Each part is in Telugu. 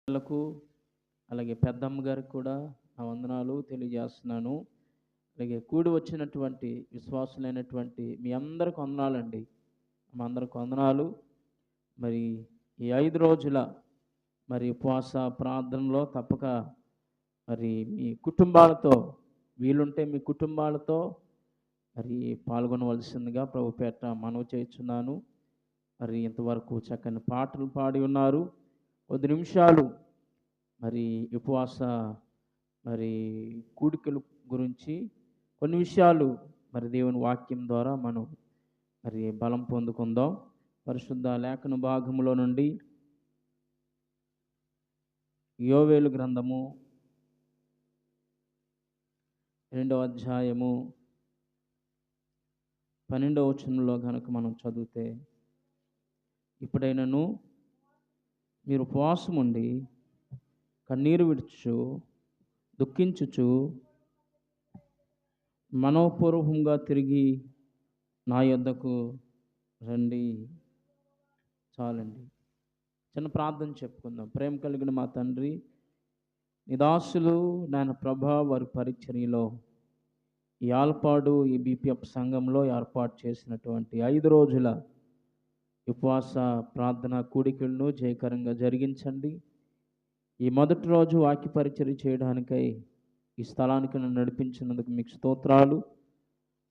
లకు అలాగే పెద్దమ్మ గారికి కూడా నా వందనాలు తెలియజేస్తున్నాను. అలాగే కూడి వచ్చినటువంటి విశ్వాసులైనటువంటి మీ అందరికి వందనాలండి. మా అందరికి వందనాలు. మరి ఈ 5 రోజుల ఉపవాస ప్రార్థనలో తప్పక మరి మీ కుటుంబాలతో వీలుంటే మీ కుటుంబాలతో మరి పాల్గొనవలసిందిగా ప్రభుపేట మనవి చేస్తున్నాను. మరి ఇంతవరకు చక్కని పాటలు పాడి ఉన్నారు. కొద్ది నిమిషాలు మరి ఉపవాస మరి కూడికల గురించి కొన్ని విషయాలు మరి దేవుని వాక్యం ద్వారా మనం మరి బలం పొందుకుందాం. పరిశుద్ధ లేఖన భాగంలో నుండి యోవేలు గ్రంథము 2వ అధ్యాయము 12వ వచనంలో కనుక మనం చదివితే, ఇప్పుడైనను మీరు ఉపవాసం ఉండి కన్నీరు విడుచు దుఃఖించుచు మనోపూర్వకంగా తిరిగి నా యొద్దకు రండి. చాలండి. చిన్న ప్రార్థన చెప్పుకుందాం. ప్రేమ కలిగిన మా తండ్రి, నీ దాసులు నాయన ప్రభా వారి పరిచర్యలో ఈ ఆల్పాడు ఈ బీపీఎఫ్ సంఘంలో ఏర్పాటు చేసినటువంటి 5 రోజుల ఉపవాస ప్రార్థన కూడికలను జయకరంగా జరిగించండి. ఈ మొదటి రోజు వాక్య పరిచర్య చేయడానికై ఈ స్థలానికి నన్ను నడిపించినందుకు మీకు స్తోత్రాలు.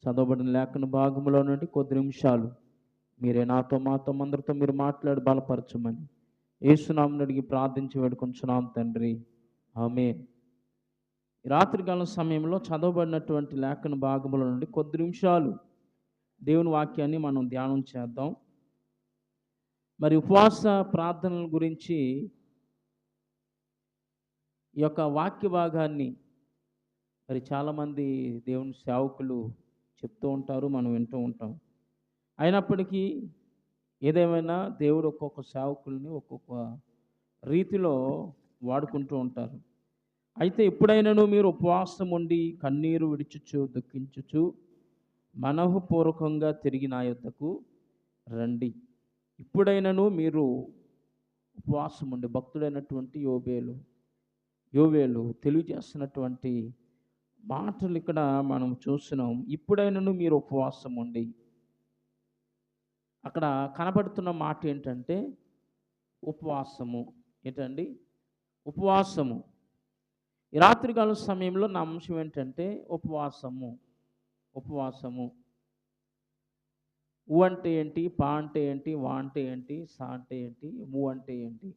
చదవబడిన లేఖన భాగంలో నుండి కొద్ది నిమిషాలు మీరే నాతో మాతో అందరితో మీరు మాట్లాడి బలపరచమని యేసునామమున అడిగి ప్రార్థించి వేడుకొంచున్నాం తండ్రి, ఆమేన్. ఈ రాత్రికాలం సమయంలో చదవబడినటువంటి లేఖన భాగంలో నుండి కొద్ది నిమిషాలు దేవుని వాక్యాన్ని మనం ధ్యానం చేద్దాం. మరి ఉపవాస ప్రార్థనల గురించి ఈ యొక్క వాక్య భాగాన్ని మరి చాలామంది దేవుని సేవకులు చెప్తూ ఉంటారు, మనం వింటూ ఉంటాం. అయినప్పటికీ ఏదేమైనా దేవుడు ఒక్కొక్క సేవకుల్ని ఒక్కొక్క రీతిలో వాడుకుంటూ ఉంటారు. అయితే ఎప్పుడైనాను మీరు ఉపవాసం ఉండి కన్నీరు విడుచుచు దుఃఖించుచు మనఃపూర్వకంగా తిరిగి నా యొద్దకు రండి. ఇప్పుడైనాను మీరు ఉపవాసం ఉండి, భక్తుడైనటువంటి యోవేలు తెలియజేస్తున్నటువంటి మాటలు ఇక్కడ మనం చూస్తున్నాం. ఇప్పుడైనాను మీరు ఉపవాసం ఉండి, అక్కడ కనబడుతున్న మాట ఏంటంటే ఉపవాసము. ఏంటండి? ఉపవాసము. ఈ రాత్రికాల సమయంలో నా అంశం ఏంటంటే ఉపవాసము. ఉ అంటే ఏంటి, పా అంటే ఏంటి, వా అంటే ఏంటి, సా అంటే ఏంటి, ము అంటే ఏంటి?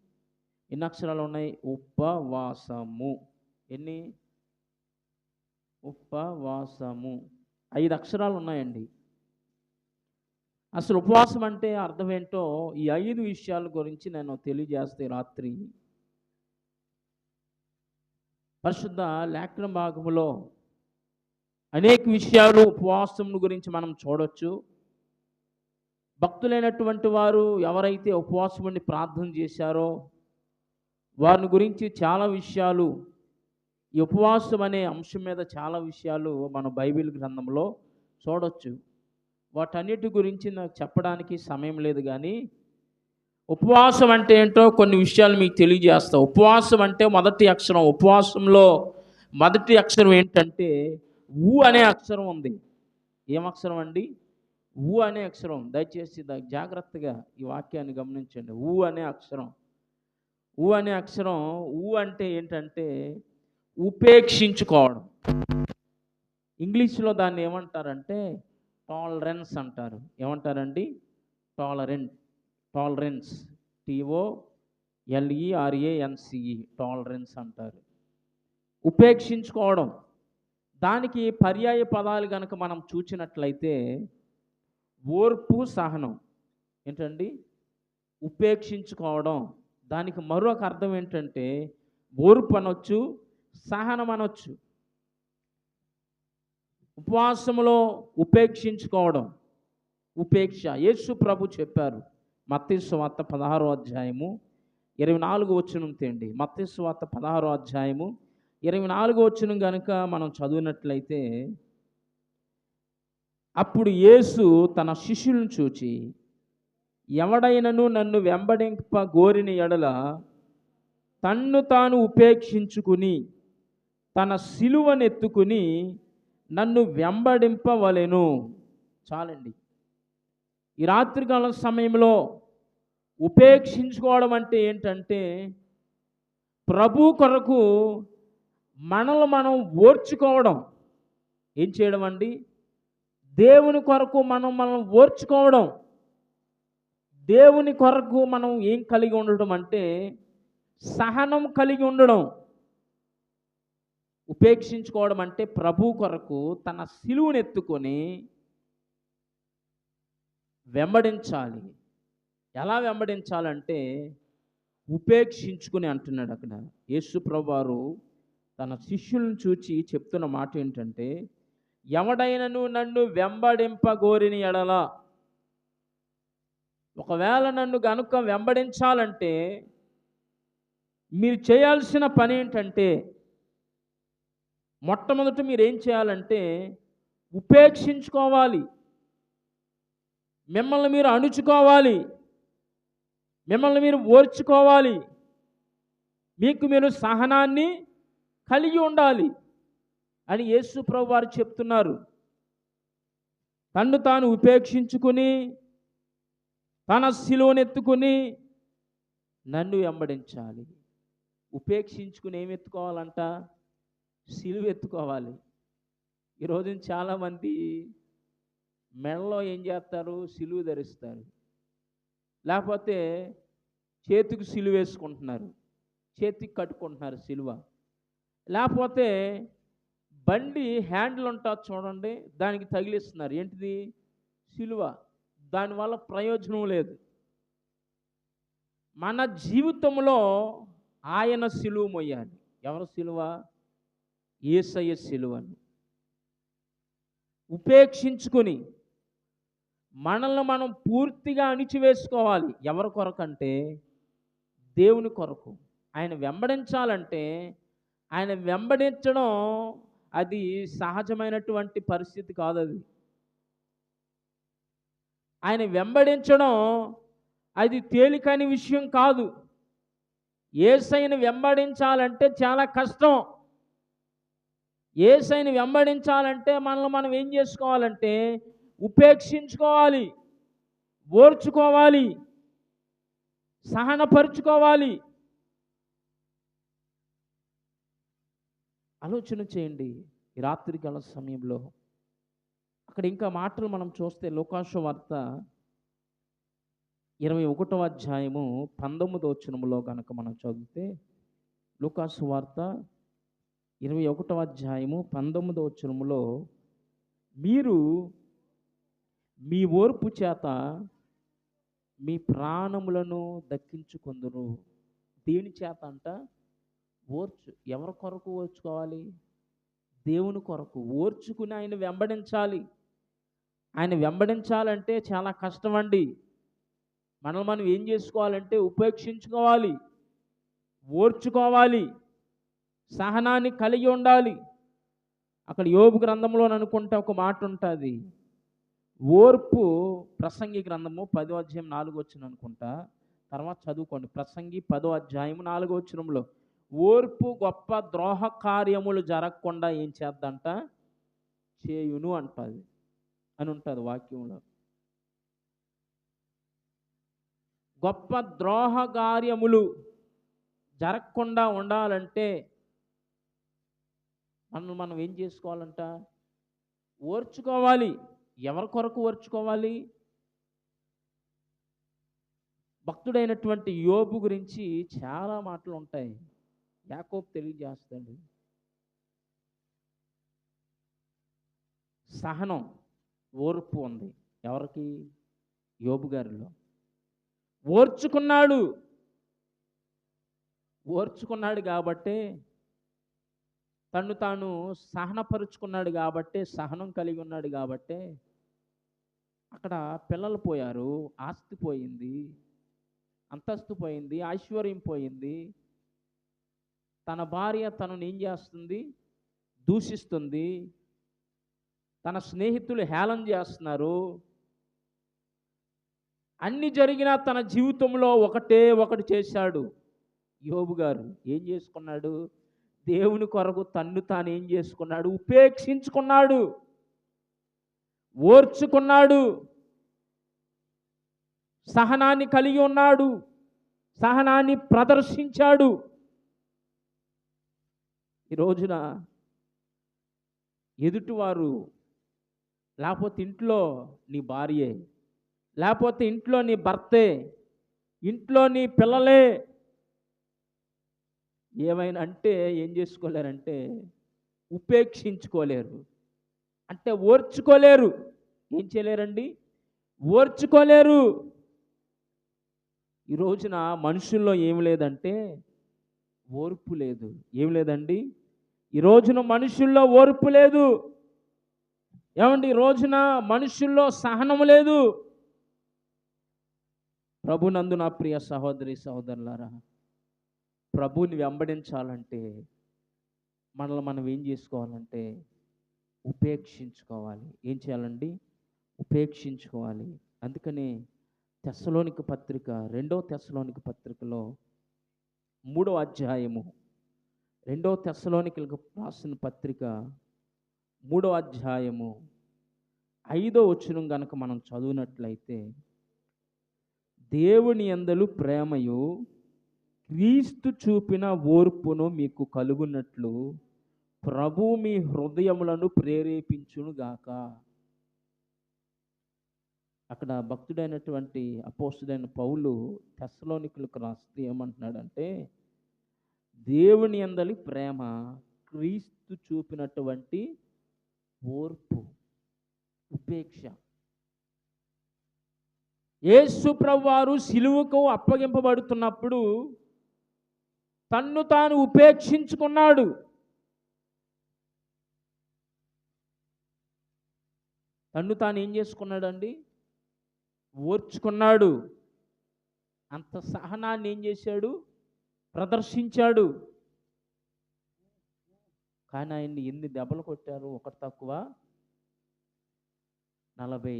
ఎన్ని అక్షరాలు ఉన్నాయి? ఉపవాసము. ఎన్ని? ఉపవాసము. 5 అక్షరాలు ఉన్నాయండి. అసలు ఉపవాసం అంటే అర్థం ఏంటో ఈ 5 విషయాల గురించి నేను తెలియజేస్తే రాత్రి పరిశుద్ధ లేఖన భాగములో అనేక విషయాలు ఉపవాసం గురించి మనం చూడొచ్చు. భక్తులైనటువంటి వారు ఎవరైతే ఉపవాసం ఉండి ప్రార్థన చేశారో వారిని గురించి చాలా విషయాలు, ఈ ఉపవాసం అనే అంశం మీద చాలా విషయాలు మన బైబిల్ గ్రంథంలో చూడొచ్చు. వాటన్నిటి గురించి నాకు చెప్పడానికి సమయం లేదు, కానీ ఉపవాసం అంటే ఏంటో కొన్ని విషయాలు మీకు తెలియజేస్తా. ఉపవాసం అంటే మొదటి అక్షరం, ఉపవాసంలో మొదటి అక్షరం ఏంటంటే ఊ అనే అక్షరం ఉంది. ఏం అక్షరం అండి? ఊ అనే అక్షరం. దయచేసి జాగ్రత్తగా ఈ వాక్యాన్ని గమనించండి. ఊ అనే అక్షరం. ఊ అంటే ఏంటంటే ఉపేక్షించుకోవడం. ఇంగ్లీష్లో దాన్ని ఏమంటారంటే టాలరెన్స్ అంటారు. ఏమంటారండి? టాలరెన్స్. TOLERANCE, టాలరెన్స్ అంటారు. ఉపేక్షించుకోవడం. దానికి పర్యాయ పదాలు కనుక మనం చూచినట్లయితే ఓర్పు, సహనం. ఏంటండి? ఉపేక్షించుకోవడం. దానికి మరొక అర్థం ఏంటంటే ఓర్పు అనొచ్చు, సహనం అనొచ్చు. ఉపవాసములో ఉపేక్షించుకోవడం, ఉపేక్ష. యేసు ప్రభు చెప్పారు మత్తయి సువార్త 16వ అధ్యాయము 24వ వచనం తేండి. మత్తయి సువార్త 16వ అధ్యాయము 24వ వచనం కనుక మనం చదివినట్లయితే, అప్పుడు యేసు తన శిష్యులను చూచి, ఎవడైనను నన్ను వెంబడింప గోరిన ఎడల తన్ను తాను ఉపేక్షించుకుని తన సిలువనెత్తుకుని నన్ను వెంబడింపవలెను. చాలండి. ఈ రాత్రికాలం సమయంలో ఉపేక్షించుకోవడం అంటే ఏంటంటే, ప్రభు కొరకు మనల్ని మనం ఓర్చుకోవడం. ఏం చేయడం అండి? దేవుని కొరకు మనం ఓర్చుకోవడం. దేవుని కొరకు మనం ఏం కలిగి ఉండడం అంటే సహనం కలిగి ఉండడం. ఉపేక్షించుకోవడం అంటే ప్రభు కొరకు తన సిలువను ఎత్తుకొని వెంబడించాలి. ఎలా వెంబడించాలంటే ఉపేక్షించుకుని అంటున్నాడు అక్కడ. యేసు ప్రభువారు తన శిష్యులను చూచి చెప్తున్న మాట ఏంటంటే, ఎవడైనను నన్ను వెంబడింపగోరిన ఎడల, ఒకవేళ నన్ను గనుక వెంబడించాలంటే మీరు చేయాల్సిన పని ఏంటంటే, మొట్టమొదట మీరు ఏం చేయాలంటే ఉపేక్షించుకోవాలి. మిమ్మల్ని మీరు అణుచుకోవాలి. మిమ్మల్ని మీరు ఓర్చుకోవాలి. మీకు మీరు సహనాన్ని కలిగి ఉండాలి అని యేసు ప్రభు వారు చెప్తున్నారు. తన్ను తాను ఉపేక్షించుకుని తన సిలువనెత్తుకుని నన్ను వెంబడించాలి. ఉపేక్షించుకుని ఏమి ఎత్తుకోవాలంట? సిలువ ఎత్తుకోవాలి. ఈరోజు చాలామంది మెడలో ఏం చేస్తారు? సిలువ ధరిస్తారు. లేకపోతే చేతికి సిలువ వేసుకుంటున్నారు, చేతికి కట్టుకుంటున్నారు సిలువ. లేకపోతే బండి హ్యాండిల్ ఉంటుంది చూడండి, దానికి తగిలిస్తున్నారు. ఏంటిది? సిలువ. దానివల్ల ప్రయోజనం లేదు. మన జీవితంలో ఆయన సిలువ మోయాలి. ఎవరు సిలువ? యేసయ్య సిలువను ఉపేక్షించుకొని మనల్ని మనం పూర్తిగా అణిచివేసుకోవాలి. ఎవరి కొరకంటే దేవుని కొరకు. ఆయన వెంబడించాలంటే, ఆయన వెంబడించడం అది సహజమైనటువంటి పరిస్థితి కాదు. అది ఆయన వెంబడించడం అది తేలికైన విషయం కాదు. యేసయ్యను వెంబడించాలంటే చాలా కష్టం. యేసయ్యను వెంబడించాలంటే మనల్ని మనం ఏం చేసుకోవాలంటే ఉపేక్షించుకోవాలి, ఓర్చుకోవాలి, సహనపరుచుకోవాలి. ఆలోచన చేయండి ఈ రాత్రికాల సమయంలో. అక్కడ ఇంకా మాటలు మనం చూస్తే లూకాసు వార్త 21వ అధ్యాయము 19వ వచనములో కనుక మనం చదివితే, లూకాసు వార్త 21వ అధ్యాయము 19వ వచనములో, మీరు మీ ఓర్పు చేత మీ ప్రాణములను దక్కించుకొందురు. దేని చేత అంట? ఎవరి కొరకు ఓర్చుకోవాలి? దేవుని కొరకు ఓర్చుకుని ఆయన వెంబడించాలి. ఆయన వెంబడించాలంటే చాలా కష్టం అండి. మనం ఏం చేసుకోవాలంటే ఉపేక్షించుకోవాలి, ఓర్చుకోవాలి, సహనాన్ని కలిగి ఉండాలి. అక్కడ యోబు గ్రంథంలో అనుకుంటే ఒక మాట ఉంటుంది. ఓర్పు, ప్రసంగి గ్రంథము 10వ అధ్యాయం 4వ వచనం అనుకుంటా, తర్వాత చదువుకోండి. ప్రసంగి 10వ అధ్యాయం 4వ వచనంలో, ఓర్పు గొప్ప ద్రోహ కార్యములు జరగకుండా ఏం చేద్దంట? చేయును అంటుంది అని ఉంటుంది వాక్యంలో. గొప్ప ద్రోహ కార్యములు జరగకుండా ఉండాలంటే మనం ఏం చేసుకోవాలంట? ఓర్చుకోవాలి. ఎవరి కొరకు ఓర్చుకోవాలి? భక్తుడైనటువంటి యోబు గురించి చాలా మాటలు ఉంటాయి. యాకోబు తెలియజేస్తాడు. సహనం, ఓర్పు ఉంది ఎవరికి? యోబు గారిలో. ఓర్చుకున్నాడు కాబట్టే, తను తాను సహనపరుచుకున్నాడు కాబట్టే, సహనం కలిగి ఉన్నాడు కాబట్టే అక్కడ పిల్లలు పోయారు, ఆస్తి పోయింది, అంతస్తు పోయింది, ఐశ్వర్యం పోయింది. తన భార్య తనను ఏం చేస్తుంది? దూషిస్తుంది. తన స్నేహితులు హేళన చేస్తున్నారు. అన్ని జరిగినా తన జీవితంలో ఒకటి చేశాడు. యోబు గారు ఏం చేసుకున్నాడు? దేవుని కొరకు తన్ను తాను ఏం చేసుకున్నాడు? ఉపేక్షించుకున్నాడు, ఓర్చుకున్నాడు, సహనాన్ని కలిగి ఉన్నాడు, సహనాన్ని ప్రదర్శించాడు. ఈ రోజున ఎదుటివారు, లేకపోతే ఇంట్లో నీ భార్యే, లేకపోతే ఇంట్లో నీ భర్తే, ఇంట్లో నీ పిల్లలే ఏమైనా అంటే ఏం చేసుకోలేరంటే ఉపేక్షించుకోలేరు, అంటే ఓర్చుకోలేరు. ఏం చేయలేరండి? ఓర్చుకోలేరు. ఈ రోజున మనుషుల్లో ఏం లేదంటే ఓర్పు లేదు. ఏం లేదండి? ఈ రోజున మనుషుల్లో ఓర్పు లేదు. ఏమండి? ఈ రోజున మనుషుల్లో సహనం లేదు. ప్రభునందు నా ప్రియ సహోదరి సహోదరులారా, ప్రభువుని వెంబడించాలంటే మనల్ని మనం ఏం చేసుకోవాలంటే ఉపేక్షించుకోవాలి. ఏం చేయాలండి? ఉపేక్షించుకోవాలి. అందుకనే తెస్సలోనిక పత్రిక, 2వ తెస్సలోనిక పత్రికలో 3వ అధ్యాయము, 2వ తెస్సలోనికలకు రాసిన పత్రిక 3వ అధ్యాయము 5వ వచనం గనక మనం చదువునట్లయితే, దేవుని యందలి ప్రేమయు క్రీస్తు చూపిన ఓర్పును మీకు కలుగునట్లు ప్రభు మీ హృదయములను ప్రేరేపించునుగాక. అక్కడ భక్తుడైనటువంటి అపోస్తుడైన పౌలు తెస్సలోనికులకు రాస్తే ఏమంటున్నాడంటే, దేవుని యందలి ప్రేమ క్రీస్తు చూపినటువంటి ఓర్పు, ఉపేక్ష. యేసు ప్రభువారు సిలువకు అప్పగింపబడుతున్నప్పుడు తన్ను తాను ఉపేక్షించుకున్నాడు. తన్ను తాను ఏం చేసుకున్నాడండి? ఓర్చుకున్నాడు. అంత సహనాన్ని ఏం చేశాడు? ప్రదర్శించాడు. కానీ ఆయన్ని ఎన్ని దెబ్బలు కొట్టారు? ఒకటి తక్కువ 40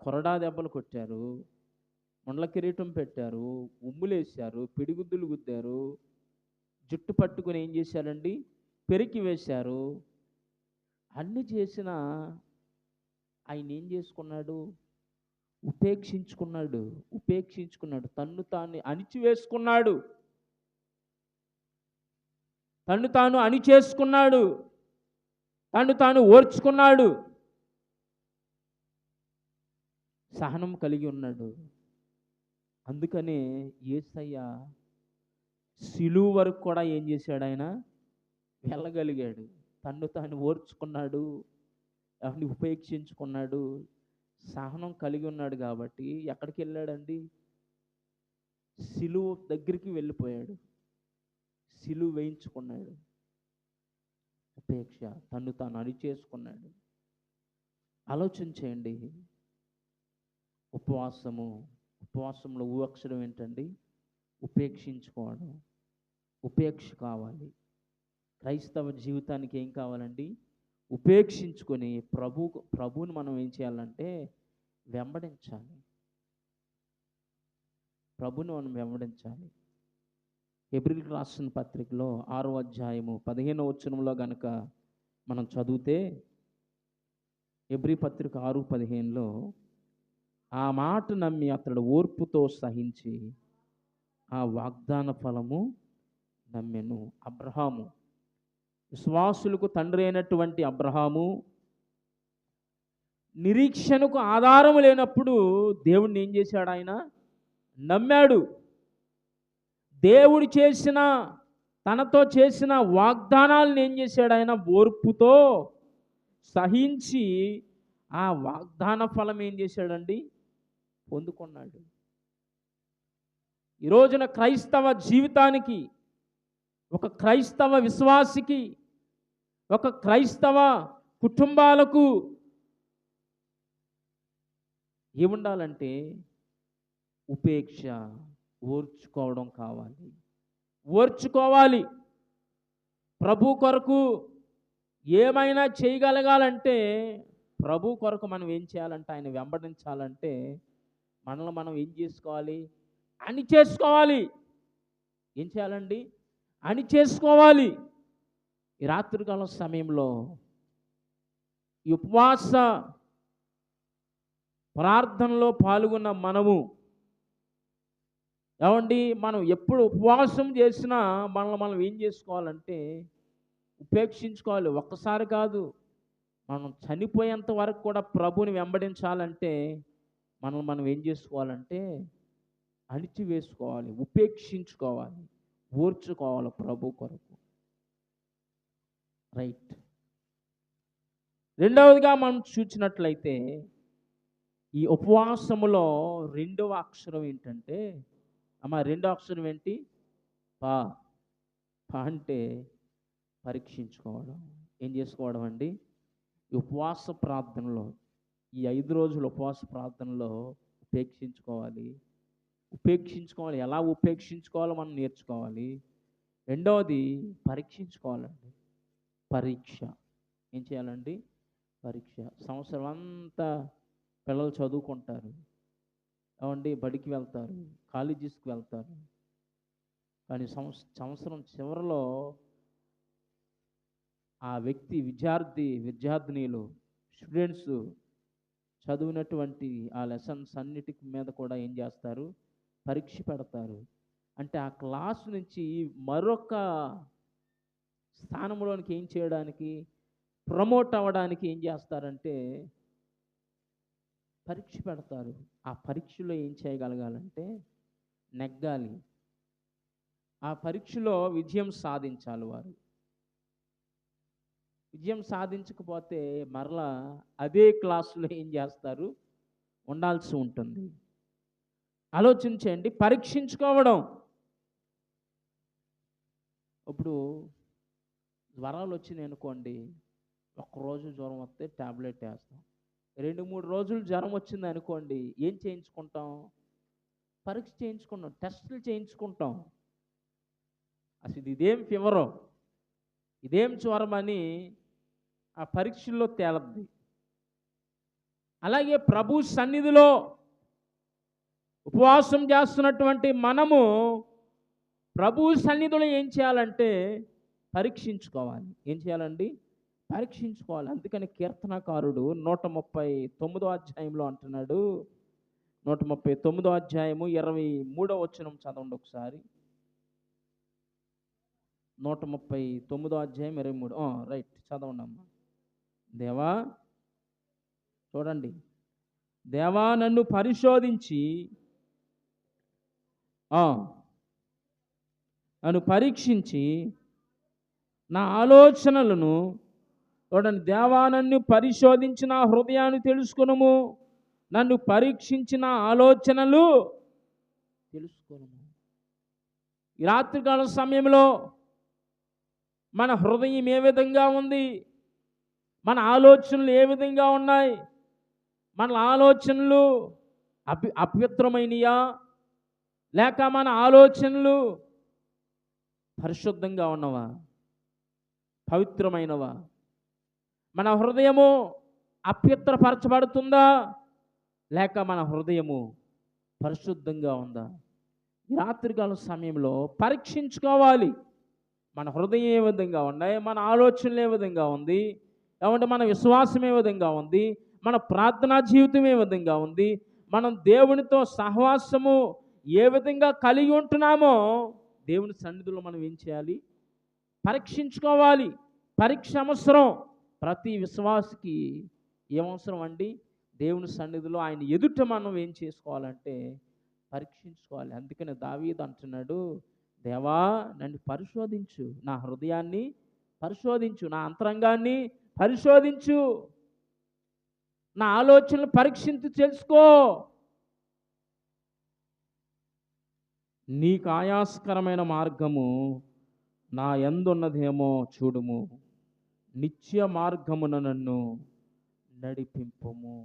కొరడా దెబ్బలు కొట్టారు, ముండ్ల కిరీటం పెట్టారు, ఉమ్ములేశారు, పిడిగుద్దులు గుద్దారు, జుట్టు పట్టుకుని ఏం చేశారండి? పెరికి వేశారు. అన్ని చేసిన ఆయన ఏం చేసుకున్నాడు? ఉపేక్షించుకున్నాడు. తన్ను తాను అణిచివేసుకున్నాడు, తన్ను తాను అణిచేసుకున్నాడు, తన్ను తాను ఓర్చుకున్నాడు, సహనం కలిగి ఉన్నాడు. అందుకనే యేసయ్య సిలువ వరకు కూడా ఏం చేశాడు? ఆయన వెళ్ళగలిగాడు. తన్ను తాను ఓర్చుకున్నాడు, అవన్నీ ఉపేక్షించుకున్నాడు, సహనం కలిగి ఉన్నాడు. కాబట్టి ఎక్కడికి వెళ్ళాడండి? సిలువ దగ్గరికి వెళ్ళిపోయాడు, సిలువ వేయించుకున్నాడు. ఉపేక్ష, తన్ను తాను అణిచేసుకున్నాడు. ఆలోచన చేయండి. ఉపవాసంలో అక్షరం ఏంటండి? ఉపేక్షించుకోవడం. ఉపేక్ష కావాలి. క్రైస్తవ జీవితానికి ఏం కావాలండి? ఉపేక్షించుకొని ప్రభువుని మనం ఏం చేయాలంటే వెంబడించాలి. ప్రభువుని మనం వెంబడించాలి. హెబ్రీయులకు రాసిన పత్రికలో 6వ అధ్యాయము 15వ వచనంలో గనక మనం చదివితే, హెబ్రీ పత్రిక 6:15లో, ఆ మాట నమ్మి అతడు ఓర్పుతో సహించి ఆ వాగ్దాన ఫలము నమ్మెను. అబ్రహాము, విశ్వాసులకు తండ్రి అయినటువంటి అబ్రహాము, నిరీక్షణకు ఆధారం లేనప్పుడు దేవుడిని ఏం చేశాడు? ఆయన నమ్మాడు. దేవుడు తనతో చేసిన వాగ్దానాలను ఏం చేశాడు? ఆయన ఓర్పుతో సహించి ఆ వాగ్దాన ఫలం ఏం చేశాడండి? పొందుకున్నాడు. ఈ రోజున క్రైస్తవ జీవితానికి, ఒక క్రైస్తవ విశ్వాసికి, ఒక క్రైస్తవ కుటుంబాలకు ఏముండాలంటే ఉపేక్ష, ఓర్చుకోవడం కావాలి. ఓర్చుకోవాలి. ప్రభు కొరకు ఏమైనా చేయగలగాలంటే, ప్రభు కొరకు మనం ఏం చేయాలంటే, ఆయన వెంబడించాలంటే మనల్ని మనం ఏం చేసుకోవాలి? అణిచేసుకోవాలి. ఏం చేయాలండి? అణిచేసుకోవాలి. ఈ రాత్రికాలం సమయంలో ఈ ఉపవాస ప్రార్థనలో పాల్గొన్న మనము ఏమండి, మనం ఎప్పుడు ఉపవాసం చేసినా మనల్ని మనం ఏం చేసుకోవాలంటే ఉపేక్షించుకోవాలి. ఒక్కసారి కాదు, మనం చనిపోయేంత వరకు కూడా ప్రభుని వెంబడించాలంటే మనల్ని మనం ఏం చేసుకోవాలంటే అణిచివేసుకోవాలి, ఉపేక్షించుకోవాలి, ఓర్చుకోవాలి ప్రభు కొరకు. రైట్. రెండవదిగా మనం చూసినట్లయితే ఈ ఉపవాసములో రెండవ అక్షరం ఏంటంటే, రెండో అక్షరం ఏంటి? పా. పా అంటే పరీక్షించుకోవడం. ఏం చేసుకోవడం అండి? ఈ ఉపవాస ప్రార్థనలో, ఈ 5 రోజుల ఉపవాస ప్రార్థనలో ఉపేక్షించుకోవాలి. ఎలా ఉపేక్షించుకోవాలో మనం నేర్చుకోవాలి. రెండవది పరీక్షించుకోవాలండి. పరీక్ష. ఏం చేయాలండి? పరీక్ష. సంవత్సరం అంతా పిల్లలు చదువుకుంటారు, ఏమండి, బడికి వెళ్తారు, కాలేజీస్కి వెళ్తారు. కానీ సంవత్సరం చివరిలో ఆ వ్యక్తి విద్యార్థినీలు, స్టూడెంట్స్ చదివినటువంటి ఆ లెసన్స్ అన్నిటి మీద కూడా ఏం చేస్తారు? పరీక్ష పెడతారు. అంటే ఆ క్లాస్ నుంచి మరొక స్థానంలోనికి ఏం చేయడానికి, ప్రమోట్ అవ్వడానికి ఏం చేస్తారంటే పరీక్ష పెడతారు. ఆ పరీక్షలో ఏం చేయగలగాలంటే నెగ్గాలి. ఆ పరీక్షలో విజయం సాధించాలి వారు. విజయం సాధించకపోతే మరలా అదే క్లాసులో ఏం చేస్తారు? ఉండాల్సి ఉంటుంది. ఆలోచించండి. పరీక్షించుకోవడం. ఇప్పుడు జ్వరాలు వచ్చినాయి అనుకోండి, ఒక్కరోజు జ్వరం వస్తే ట్యాబ్లెట్ వేస్తాం. 2-3 రోజులు జ్వరం వచ్చింది అనుకోండి, ఏం చేయించుకుంటాం? పరీక్ష చేయించుకుంటాం, టెస్టులు చేయించుకుంటాం. అసలు ఇదేం ఫీవరో, ఇదేం జ్వరం అని ఆ పరీక్షల్లో తేలద్ది. అలాగే ప్రభు సన్నిధిలో ఉపవాసం చేస్తున్నటువంటి మనము ప్రభు సన్నిధిలో ఏం చేయాలంటే పరీక్షించుకోవాలి. ఏం చేయాలండి? పరీక్షించుకోవాలి. అందుకని కీర్తనకారుడు 139వ అధ్యాయంలో అంటున్నాడు, 139వ అధ్యాయము 23వ వచనం చదవండి ఒకసారి. 139వ అధ్యాయం 23. రైట్, చదవండి అమ్మా. దేవా, చూడండి, దేవా నన్ను పరిశోధించి నన్ను పరీక్షించి నా ఆలోచనలను, చూడండి, దేవా నన్ను పరిశోధించి నా హృదయాన్ని తెలుసుకొనుము, నన్ను పరీక్షించిన ఆలోచనలు తెలుసుకొనుము. ఈ రాత్రికాల సమయంలో మన హృదయం ఏ విధంగా ఉంది, మన ఆలోచనలు ఏ విధంగా ఉన్నాయి, మన ఆలోచనలు అపవిత్రమైనయా లేక మన ఆలోచనలు పరిశుద్ధంగా ఉన్నవా, పవిత్రమైనవా? మన హృదయము అపవిత్రపరచబడుతుందా లేక మన హృదయము పరిశుద్ధంగా ఉందా? ఈ రాత్రికాల సమయంలో పరీక్షించుకోవాలి. మన హృదయం ఏ విధంగా ఉన్నాయి, మన ఆలోచనలు ఏ విధంగా ఉంది, ఏమంటే మన విశ్వాసం ఏ విధంగా ఉంది, మన ప్రార్థనా జీవితం ఏ విధంగా ఉంది, మనం దేవునితో సహవాసము ఏ విధంగా కలిగి ఉంటున్నామో దేవుని సన్నిధిలో మనం ఏం చేయాలి? పరీక్షించుకోవాలి. పరీక్ష అవసరం. ప్రతి విశ్వాసికి ఏమవసరం అండి? దేవుని సన్నిధిలో ఆయన ఎదుట మనం ఏం చేసుకోవాలంటే పరీక్షించుకోవాలి. అందుకని దావీదు అంటున్నాడు, దేవా నన్ను పరిశోధించు, నా హృదయాన్ని పరిశోధించు, నా అంతరంగాన్ని పరిశోధించు, నా ఆలోచనలు పరీక్షించి తెలుసుకో. నీకు ఆయాస్కరమైన మార్గము నా యందున్నదేమో చూడుము, నిత్య మార్గమున నన్ను నడిపింపుము.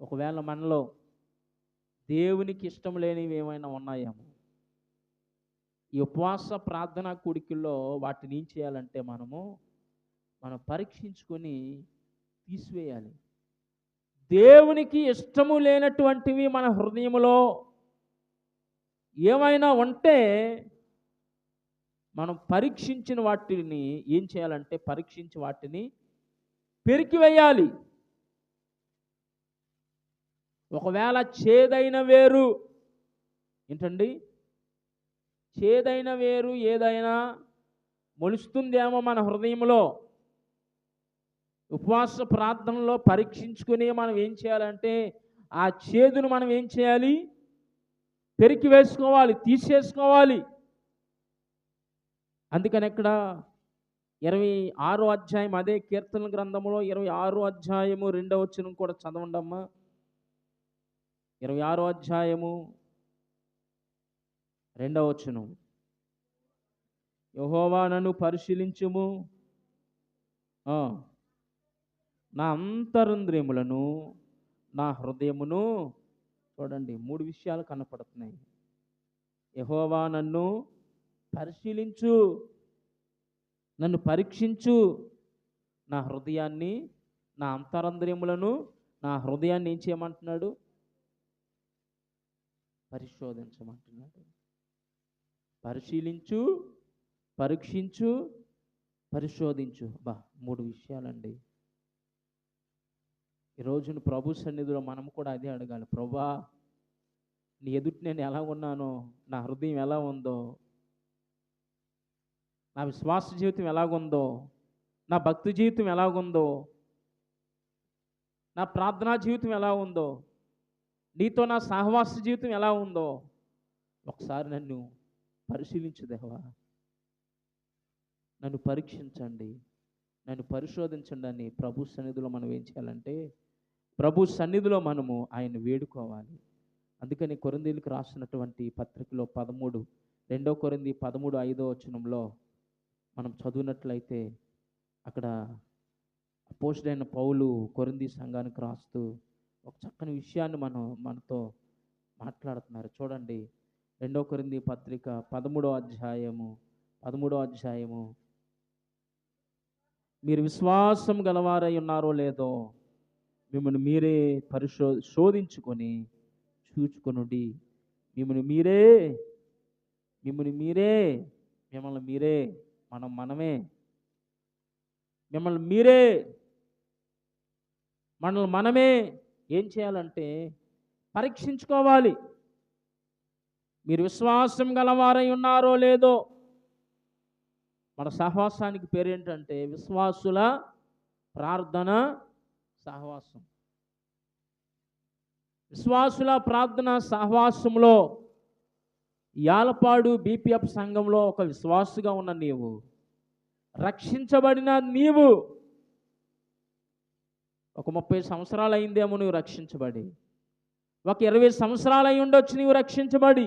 ఒకవేళ మనలో దేవునికి ఇష్టం లేనివి ఏమైనా ఉన్నాయేమో, ఈ ఉపవాస ప్రార్థనా కూడికల్లో వాటిని ఏం చేయాలంటే మనం పరీక్షించుకొని తీసివేయాలి. దేవునికి ఇష్టము లేనటువంటివి మన హృదయంలో ఏమైనా ఉంటే మనం పరీక్షించిన వాటిని ఏం చేయాలంటే పరీక్షించి వాటిని పెరికివేయాలి. ఒకవేళ చేదైన వేరు ఏంటండి, చేదైన వేరు ఏదైనా మొలుస్తుందేమో మన హృదయంలో, ఉపవాస ప్రార్థనలో పరీక్షించుకుని మనం ఏం చేయాలంటే ఆ చేదును మనం ఏం చేయాలి, పెరికి వేసుకోవాలి, తీసేసుకోవాలి. అందుకని ఇక్కడ 26వ అధ్యాయం అదే కీర్తనల గ్రంథంలో 26వ అధ్యాయము 2వ వచనం కూడా చదవండి అమ్మా. 26వ అధ్యాయము 2వ వచనం. యెహోవా నన్ను పరిశీలించుము, నా అంతరంద్రియములను నా హృదయమును. చూడండి, 3 విషయాలు కనపడుతున్నాయి. యెహోవా నన్ను పరిశీలించు, నన్ను పరీక్షించు, నా హృదయాన్ని, నా అంతరంద్రియములను, నా హృదయాన్ని ఏం చేయమంటున్నాడు, పరిశోధించమంటున్నాడు. పరిశీలించు, పరీక్షించు, పరిశోధించు. 3 విషయాలండి. ఈరోజున ప్రభు సన్నిధిలో మనం కూడా అదే అడగాలి. ప్రభువా, నీ ఎదుటి నేను ఎలా ఉన్నానో, నా హృదయం ఎలా ఉందో, నా విశ్వాస జీవితం ఎలాగుందో, నా భక్తి జీవితం ఎలాగుందో, నా ప్రార్థనా జీవితం ఎలా ఉందో, నీతో నా సహవాస జీవితం ఎలా ఉందో ఒకసారి నన్ను పరిశీలించు దేవా, నన్ను పరీక్షించండి, నన్ను పరిశోధించండి అని ప్రభు సన్నిధిలో మనం ఏం చేయాలంటే ప్రభు సన్నిధిలో మనము ఆయన వేడుకోవాలి. అందుకని కొరింథీయులకు రాసినటువంటి పత్రికలో 2 కొరింథీ 13:5 వచనంలో మనం చదివినట్లయితే అక్కడ అపోస్తలుడైన పౌలు కొరింథీ సంఘానికి రాస్తూ ఒక చక్కని విషయాన్ని మనతో మాట్లాడుతున్నారు. చూడండి, 2 కొరింథీ పత్రిక 13వ అధ్యాయము, మీరు విశ్వాసం గలవారై ఉన్నారో లేదో మిమ్మల్ని మీరే శోధించుకొని చూచుకొనుడి. మిమ్మల్ని మనమే ఏం చేయాలంటే పరీక్షించుకోవాలి. మీరు విశ్వాసం గలవారై ఉన్నారో లేదో. మన సహవాసానికి పేరేంటంటే విశ్వాసుల ప్రార్థన సహవాసం. విశ్వాసుల ప్రార్థన సహవాసంలో యాలపాడు బీపీఎఫ్ సంఘంలో ఒక విశ్వాసుగా ఉన్న నీవు, రక్షించబడిన నీవు, ఒక 30 సంవత్సరాలు అయిందేమో నువ్వు రక్షించబడి, ఒక 20 సంవత్సరాలు అయి ఉండొచ్చు నీవు రక్షించబడి,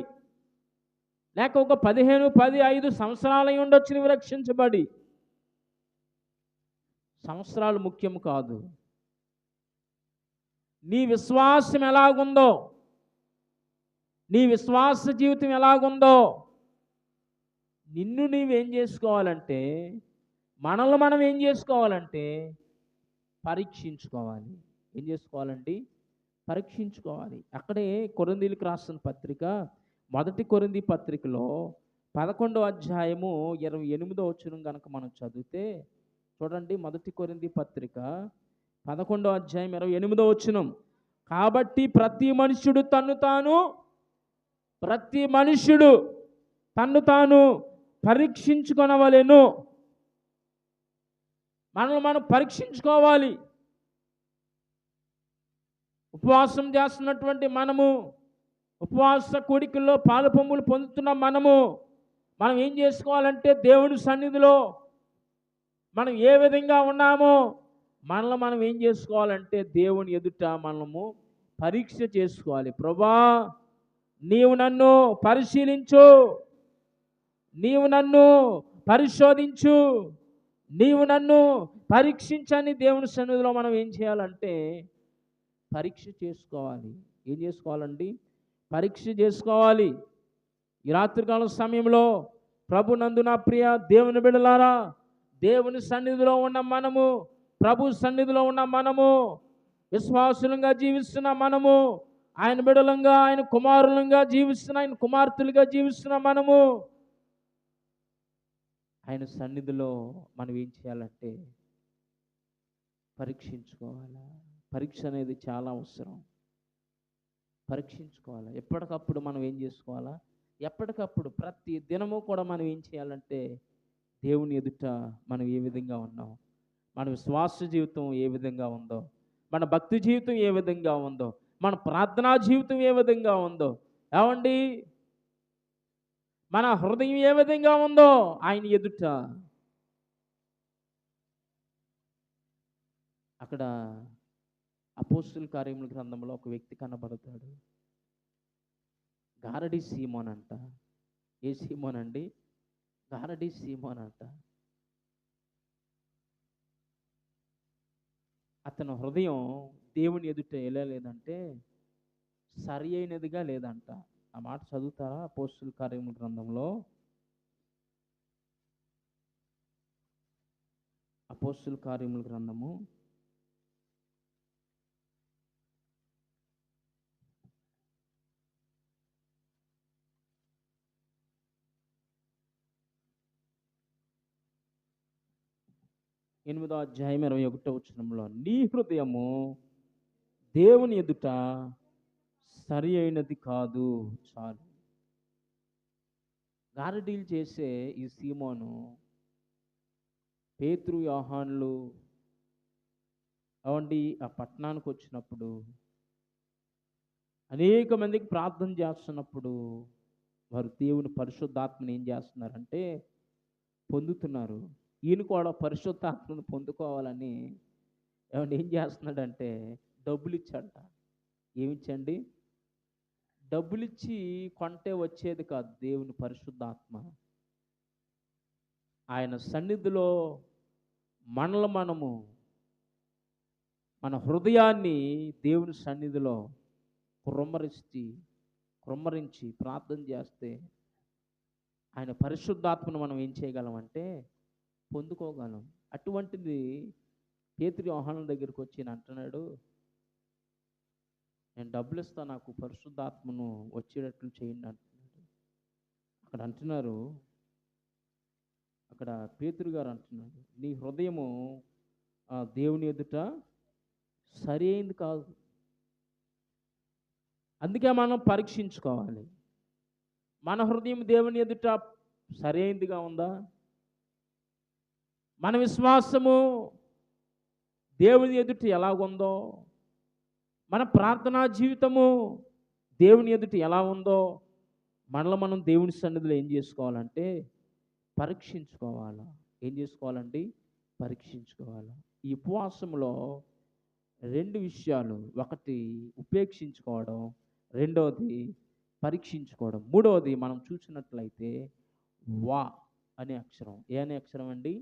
లేక ఒక 15 సంవత్సరాలు అయి ఉండొచ్చు నువ్వు రక్షించబడి. సంవత్సరాలు ముఖ్యం కాదు, నీ విశ్వాసం ఎలాగుందో, నీ విశ్వాస జీవితం ఎలాగుందో నిన్ను నీవేం చేసుకోవాలంటే, మనల్ని మనం ఏం చేసుకోవాలంటే పరీక్షించుకోవాలి. ఏం చేసుకోవాలండి? పరీక్షించుకోవాలి. అక్కడే కొరింథీయులకు రాసిన పత్రిక 1 కొరింథీ పత్రికలో 11వ అధ్యాయము 28వ వచనం కనుక మనం చదివితే చూడండి, 1 కొరింథీ పత్రిక 11వ అధ్యాయం 28వ వచనం. కాబట్టి ప్రతి మనుష్యుడు తన్ను తాను పరీక్షించుకొనవలెను. మనల్ని మనం పరీక్షించుకోవాలి. ఉపవాసం చేస్తున్నటువంటి మనము, ఉపవాస కోడికల్లో పాలు పొమ్ములు పొందుతున్న మనం ఏం చేసుకోవాలంటే దేవుని సన్నిధిలో మనం ఏ విధంగా ఉన్నామో మనల్ని మనం ఏం చేసుకోవాలంటే దేవుని ఎదుట మనము పరీక్ష చేసుకోవాలి. ప్రభువా, నీవు నన్ను పరిశీలించు, నీవు నన్ను పరిశోధించు, నీవు నన్ను పరీక్షించని దేవుని సన్నిధిలో మనం ఏం చేయాలంటే పరీక్ష చేసుకోవాలి. ఏం చేసుకోవాలండి? పరీక్ష చేసుకోవాలి. ఈ రాత్రికాల సమయంలో ప్రభు నందు నా ప్రియ దేవుని బిడ్డలారా, దేవుని సన్నిధిలో ఉన్న మనము, ప్రభు సన్నిధిలో ఉన్న మనము, విశ్వాసులంగా జీవిస్తున్న మనము, ఆయన బిడలంగా, ఆయన కుమారులంగా జీవిస్తున్న, ఆయన కుమార్తెలుగా జీవిస్తున్న మనము ఆయన సన్నిధిలో మనం ఏం చేయాలంటే పరీక్షించుకోవాలా. పరీక్ష అనేది చాలా అవసరం. పరీక్షించుకోవాలి. ఎప్పటికప్పుడు మనం ఏం చేసుకోవాలా, ఎప్పటికప్పుడు ప్రతి దినము కూడా మనం ఏం చేయాలంటే దేవుని ఎదుట మనం ఏ విధంగా ఉన్నాం, మన విశ్వాస జీవితం ఏ విధంగా ఉందో, మన భక్తి జీవితం ఏ విధంగా ఉందో, మన ప్రార్థనా జీవితం ఏ విధంగా ఉందో, ఏమండి మన హృదయం ఏ విధంగా ఉందో ఆయన ఎదుట అక్కడ అపోస్తుల కార్యముల గ్రంథంలో ఒక వ్యక్తి కనబడతాడు. గారడి సీమోన్ అంట. ఏ సీమోన్ అండి? గారడి సీమోన్ అంట. అతని హృదయం దేవుని ఎదుట ఎలా లేదంటే సరి అయినదిగా లేదంట. ఆ మాట చదువుతారా? అపోస్తుల కార్యముల గ్రంథంలో, అపోస్తుల కార్యముల గ్రంథము 8వ అధ్యాయం 21వ వచనంలో, నీ హృదయము దేవుని ఎదుట సరి అయినది కాదు. చాలు. గారడీలు చేసే ఈ సీమోను పేతురు, యోహానులు అవండి ఆ పట్టణానికి వచ్చినప్పుడు అనేక మందికి ప్రార్థన చేస్తున్నప్పుడు వారు దేవుని పరిశుద్ధాత్మని ఏం చేస్తున్నారంటే పొందుతున్నారు. ఈయన కూడా పరిశుద్ధాత్మను పొందుకోవాలని ఏం చేస్తున్నాడంటే డబ్బులు ఇచ్చంట. ఏమిచ్చండి? డబ్బులిచ్చి కొంటే వచ్చేది కాదు దేవుని పరిశుద్ధాత్మ. ఆయన సన్నిధిలో మనము మన హృదయాన్ని దేవుని సన్నిధిలో కుమ్మరించి ప్రార్థన చేస్తే ఆయన పరిశుద్ధాత్మను మనం ఏం చేయగలమంటే పొందుకోగలం. అటువంటిది పేతురు, యోహానుల దగ్గరికి వచ్చి అంటున్నాడు, నేను డబ్బులు ఇస్తా, నాకు పరిశుద్ధాత్మను వచ్చేటట్లు చేయండి అంటున్నాడు. అక్కడ పేతురు గారు అంటున్నాడు, నీ హృదయము దేవుని ఎదుట సరి అయింది కాదు. అందుకే మనం పరీక్షించుకోవాలి. మన హృదయం దేవుని ఎదుట సరి అయిందిగా ఉందా? మన విశ్వాసము దేవుని ఎదుట ఎలాగుందో, మన ప్రార్థనా జీవితము దేవుని ఎదుట ఎలా ఉందో మనం దేవుని సన్నిధిలో ఏం చేసుకోవాలంటే పరీక్షించుకోవాలా. ఏం చేసుకోవాలండి? పరీక్షించుకోవాలా. ఈ ఉపవాసంలో 2 విషయాలు, ఒకటి ఉపేక్షించుకోవడం, రెండవది పరీక్షించుకోవడం. మూడవది మనం చూసినట్లయితే వా అనే అక్షరం. ఏ అనే అక్షరం అండి?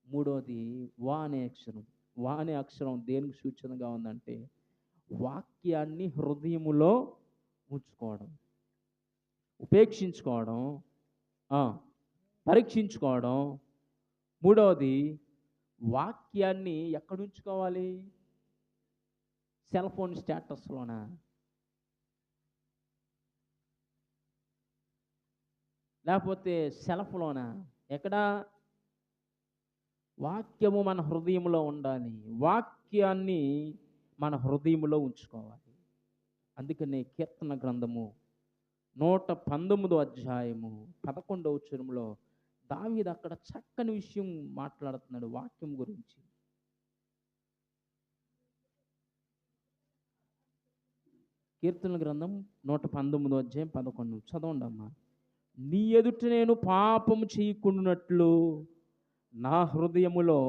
మూడవది వా అనే అక్షరం. వా అనే అక్షరం దేనికి సూచనగా ఉందంటే వాక్యాన్ని హృదయములో ఉంచుకోవడం, ఉపేక్షించుకోవడం, పరీక్షించుకోవడం. మూడవది వాక్యాన్ని ఎక్కడ ఉంచుకోవాలి? సెల్ ఫోన్ స్టేటస్లోనా? లేకపోతే సెల్ఫ్లోనా? ఎక్కడ? వాక్యము మన హృదయంలో ఉండాలి. వాక్యాన్ని మన హృదయంలో ఉంచుకోవాలి. అందుకనే కీర్తన గ్రంథము 119వ అధ్యాయము 11వ వచనంలో దావీదు అక్కడ చక్కని విషయం మాట్లాడుతున్నాడు వాక్యం గురించి. కీర్తన గ్రంథం 119వ అధ్యాయం 11. చదవండి అమ్మా. నీ ఎదుట నేను పాపము చేయకుండానట్లు నా హృదయములో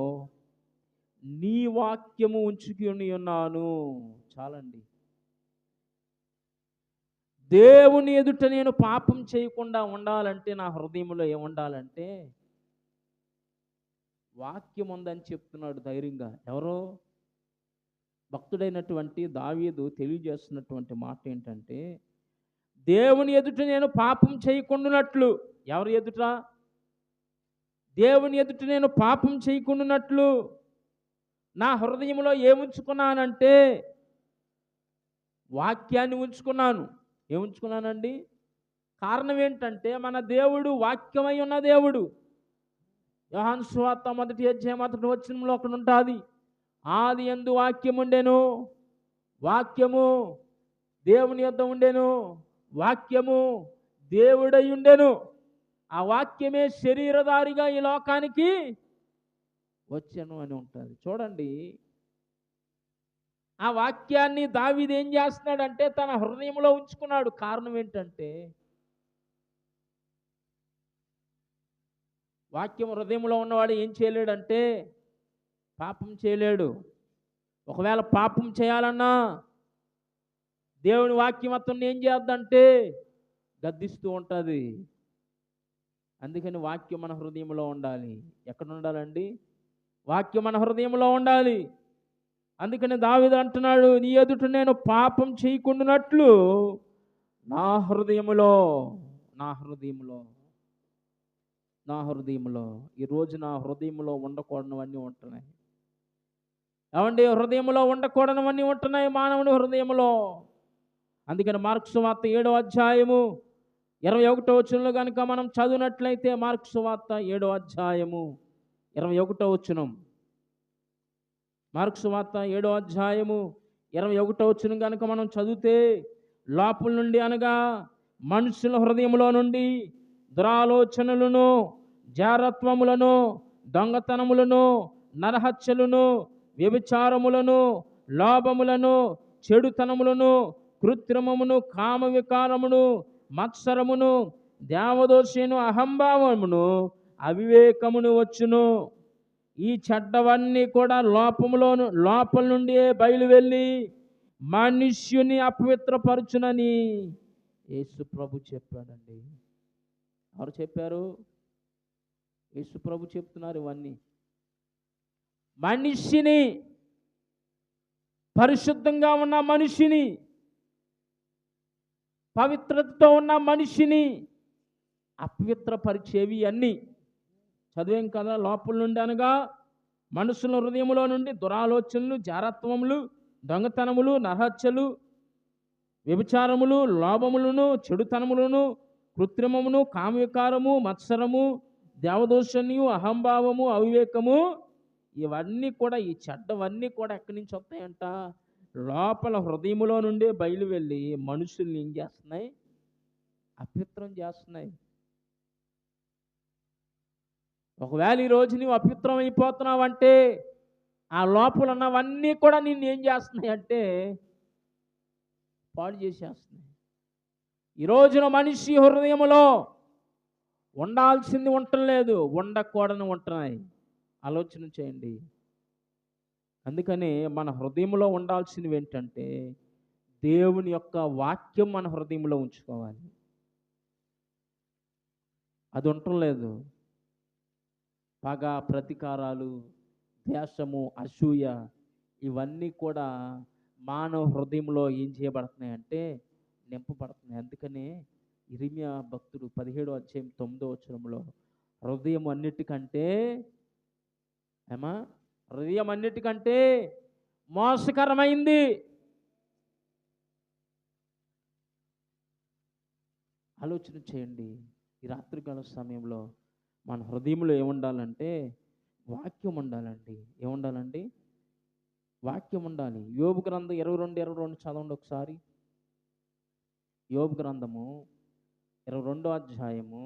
నీ వాక్యము ఉంచుకొని ఉన్నాను. చాలండి. దేవుని ఎదుట నేను పాపం చేయకుండా ఉండాలంటే నా హృదయంలో ఏముండాలంటే వాక్యం ఉందని చెప్తున్నాడు ధైర్యంగా. ఎవరో భక్తుడైనటువంటి దావీదు తెలియజేస్తున్నటువంటి మాట ఏంటంటే దేవుని ఎదుట నేను పాపం చేయకుండానట్లు. ఎవరి ఎదుట? దేవుని ఎదుట నేను పాపం చేయకుండానట్లు నా హృదయంలో ఏముంచుకున్నానంటే వాక్యాన్ని ఉంచుకున్నాను. ఏముంచుకున్నానండి? కారణం ఏంటంటే మన దేవుడు వాక్యమై ఉన్న దేవుడు. యోహాను సువార్త 1 అధ్యాయం 1 వచనంలో అక్కడ ఉంటుంది. ఆది యందు వాక్యం ఉండెను, వాక్యము దేవుని యొద్ద ఉండెను, వాక్యము దేవుడై ఉండెను. ఆ వాక్యమే శరీరధారిగా ఈ లోకానికి వచ్చెను అని ఉంటుంది. చూడండి, ఆ వాక్యాన్ని దావీదు ఏం చేస్తున్నాడంటే తన హృదయంలో ఉంచుకున్నాడు. కారణం ఏంటంటే వాక్యం హృదయంలో ఉన్నవాడు ఏం చేయలేడంటే పాపం చేయలేడు. ఒకవేళ పాపం చేయాలన్నా దేవుని వాక్యం అతన్ని ఏం చేద్దంటే గద్దిస్తూ ఉంటుంది. అందుకని వాక్యం మన హృదయంలో ఉండాలి. ఎక్కడ ఉండాలండి? వాక్యం మన హృదయంలో ఉండాలి. అందుకని దావీదు అంటున్నాడు, నీ ఎదుట నేను పాపం చేయకుండానట్లు నా హృదయములో నా హృదయములో నా హృదయములో ఈరోజు నా హృదయంలో ఉండకూడనివన్నీ ఉంటున్నాయి. ఏమండి? హృదయంలో ఉండకూడనివన్నీ ఉంటున్నాయి మానవుని హృదయంలో. అందుకని మార్కు సువార్త 7 అధ్యాయము 21 కనుక మనం చదివినట్లయితే, మార్కు సువార్త 7 అధ్యాయము 21. మార్కు సువార్త 7 అధ్యాయము 21 కనుక మనం చదివితే, లోపల నుండి అనగా మనుషుల హృదయంలో నుండి దురాలోచనలను, జారత్వములను, దొంగతనములను, నరహత్యలను, వ్యభిచారములను, లోభములను, చెడుతనములను, కృత్రిమమును, కామ వికారమును, మత్సరమును, దేవదోషమును, అహంభావమును, అవివేకమును వచ్చును. ఈ చెడ్డవన్నీ కూడా లోపల నుండి బయలు వెళ్ళి మనుష్యుని అపవిత్రపరచునని యేసు ప్రభు చెప్పాడండి. ఎవరు చెప్పారు? యేసు ప్రభు చెప్తున్నారు. ఇవన్నీ మనిషిని, పరిశుద్ధంగా ఉన్న మనిషిని, పవిత్రతతో ఉన్న మనిషిని అపవిత్రపరిచేవి అన్నీ చదివేం కదా. లోపల నుండి అనగా మనుషుల హృదయంలో నుండి దురాలోచనలు, జారత్వములు, దొంగతనములు, నరహత్యలు, వ్యభిచారములు, లోభములను, చెడుతనములను, కృత్రిమమును, కామవికారము, మత్సరము, దేవదోషణ్యు, అహంభావము, అవివేకము, ఇవన్నీ కూడా, ఈ చెడ్డవన్నీ కూడా ఎక్కడి నుంచి వస్తాయంట? లోపల హృదయములో నుండే బయలు వెళ్ళి మనుషుల్ని ఏం చేస్తున్నాయి? అపవిత్రం చేస్తున్నాయి. ఒకవేళ ఈరోజు నువ్వు అపవిత్రం అయిపోతున్నావంటే ఆ లోపల ఉన్నవన్నీ కూడా నిన్ను ఏం చేస్తున్నాయి అంటే పాడు చేసేస్తున్నాయి. ఈ రోజున మనిషి హృదయంలో ఉండాల్సింది ఉండలేదు, ఉండకూడని ఉంటున్నాయి. ఆలోచన చేయండి. అందుకని మన హృదయంలో ఉండాల్సినవి ఏంటంటే దేవుని యొక్క వాక్యం మన హృదయంలో ఉంచుకోవాలి. అది ఉండలేదు. పగ, ప్రతీకారాలు, ద్వేషము, అసూయ, ఇవన్నీ కూడా మానవ హృదయంలో ఏం చేయబడుతున్నాయి అంటే నింపబడుతున్నాయి. అందుకనే ఇర్మియా భక్తుడు 17 అధ్యాయం 9 హృదయం అన్నిటికంటే హృదయం అన్నిటికంటే మోసకరమైంది. ఆలోచన చేయండి. ఈ రాత్రికాల సమయంలో మన హృదయంలో ఏముండాలంటే వాక్యం ఉండాలండి. ఏముండాలండి? వాక్యం ఉండాలి. యోబు గ్రంథం 22 చదవండి ఒకసారి. యోబు గ్రంథము 22 అధ్యాయము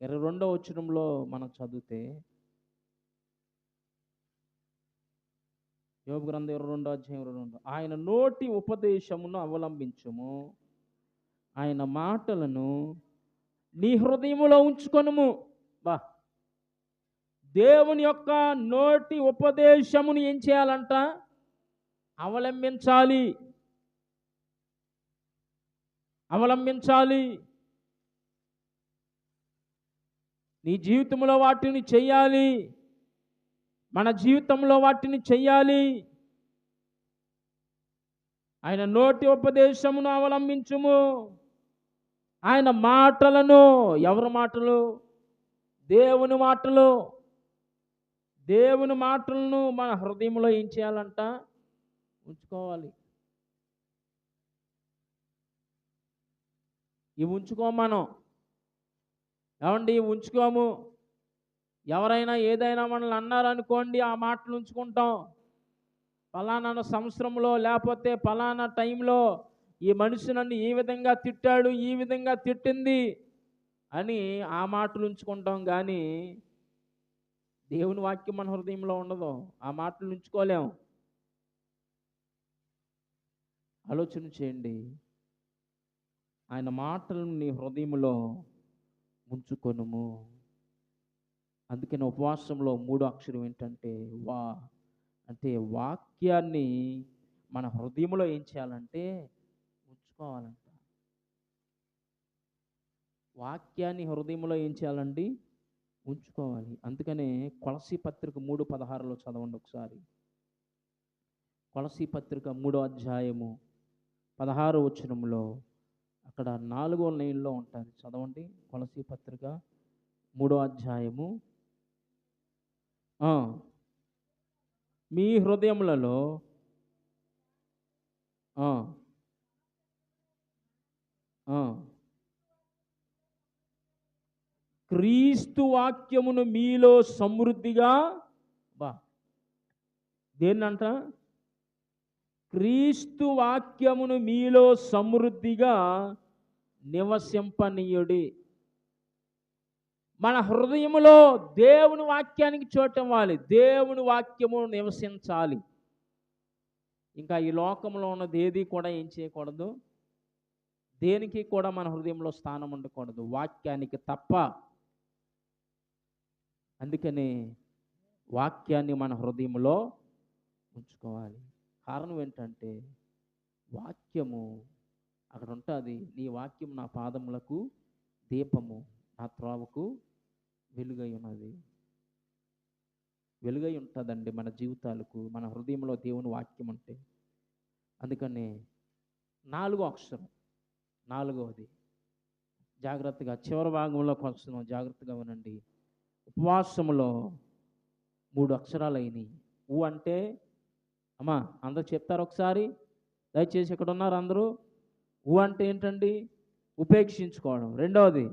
22 మనం చదివితే, యోబు గ్రంథం 22 అధ్యాయం 22, ఆయన నోటి ఉపదేశమును అవలంబించుము, ఆయన మాటలను నీ హృదయములో ఉంచుకొనుము. దేవుని యొక్క నోటి ఉపదేశమును ఏం చేయాలంట? అవలంబించాలి. నీ జీవితంలో వాటిని చెయ్యాలి. మన జీవితంలో వాటిని చెయ్యాలి. ఆయన నోటి ఉపదేశమును అవలంబించుము, ఆయన మాటలను, ఎవరి మాటలు? దేవుని మాటలు. దేవుని మాటలను మన హృదయంలో ఏం చేయాలంట? ఉంచుకోవాలి. ఇవి ఉంచుకోము మనం. ఏమండి, ఉంచుకోము. ఎవరైనా ఏదైనా మనల్ని అన్నారనుకోండి, ఆ మాటలు ఉంచుకుంటాం. పలానా సంవత్సరంలో లేకపోతే పలానా టైంలో ఈ మనిషి నన్ను ఈ విధంగా తిట్టాడు, ఈ విధంగా తిట్టింది అని ఆ మాటలు ఉంచుకుంటాం. కానీ దేవుని వాక్యం మన హృదయంలో ఉండదు. ఆ మాటలు ఉంచుకోలేం. ఆలోచన చేయండి. ఆయన మాటలను నీ హృదయంలో ఉంచుకొనుము. అందుకని ఉపవాసంలో 3 అక్షరం ఏంటంటే అంటే వాక్యాన్ని మన హృదయంలో ఏం చేయాలంటే ఉంచుకోవాలంట. వాక్యాన్ని హృదయంలో ఏం చేయాలండి? ఉంచుకోవాలి. అందుకనే కొలసీ పత్రిక 3:16 చదవండి ఒకసారి. కొలసీ పత్రిక 3వ అధ్యాయము 16వ వచనంలో అక్కడ 4వ లైన్లో ఉంటుంది. చదవండి. కొలసీ పత్రిక 3వ అధ్యాయము. మీ హృదయములలో క్రీస్తు వాక్యమును మీలో సమృద్ధిగా దేన్నంట? క్రీస్తు వాక్యమును మీలో సమృద్ధిగా నివసింపనీయుడి. మన హృదయములో దేవుని వాక్యానికి చోటు ఇవ్వాలి. దేవుని వాక్యము నివసించాలి. ఇంకా ఈ లోకంలో ఉన్నది ఏది కూడా ఏం చేయకూడదు. దేనికి కూడా మన హృదయంలో స్థానం ఉండకూడదు, వాక్యానికి తప్ప. అందుకని వాక్యాన్ని మన హృదయంలో ఉంచుకోవాలి. కారణం ఏంటంటే వాక్యము అక్కడ ఉంటుంది. నీ వాక్యం నా పాదములకు దీపము, నా త్రోవకు వెలుగై ఉన్నది. వెలుగై ఉంటుందండి మన జీవితాలకు, మన హృదయంలో దేవుని వాక్యం ఉంటే. అందుకని 4వ అక్షరం, 4వది జాగ్రత్తగా చివరి భాగంలోకి వస్తున్నాం. జాగ్రత్తగా వినండి. ఉపవాసములో 3 అక్షరాలు అయినాయి. అంటే అమ్మా అందరూ చెప్తారు ఒకసారి, దయచేసి ఇక్కడ ఉన్నారు అందరూ. అంటే ఏంటండి? ఉపేక్షించుకోవడం. రెండవది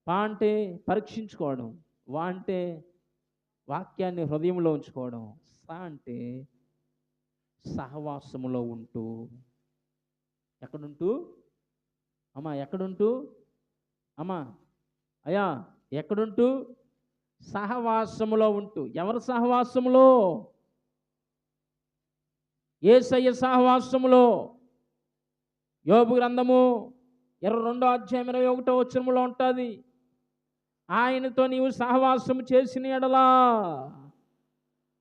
అంటే పరీక్షించుకోవడం. అంటే వాక్యాన్ని హృదయంలో ఉంచుకోవడం. అంటే సహవాసములో ఉంటూ. ఎక్కడుంటూ అమ్మా? ఎక్కడుంటూ అమ్మా? అయ్యా ఎక్కడుంటూ? సహవాసములో ఉంటూ. ఎవరి సహవాసములో? యేసయ్య సహవాసములో. యోబు గ్రంథము 22వ అధ్యాయం 21వ వచనములో ఉంటుంది. ఆయనతో నీవు సహవాసం చేసిన ఎడలా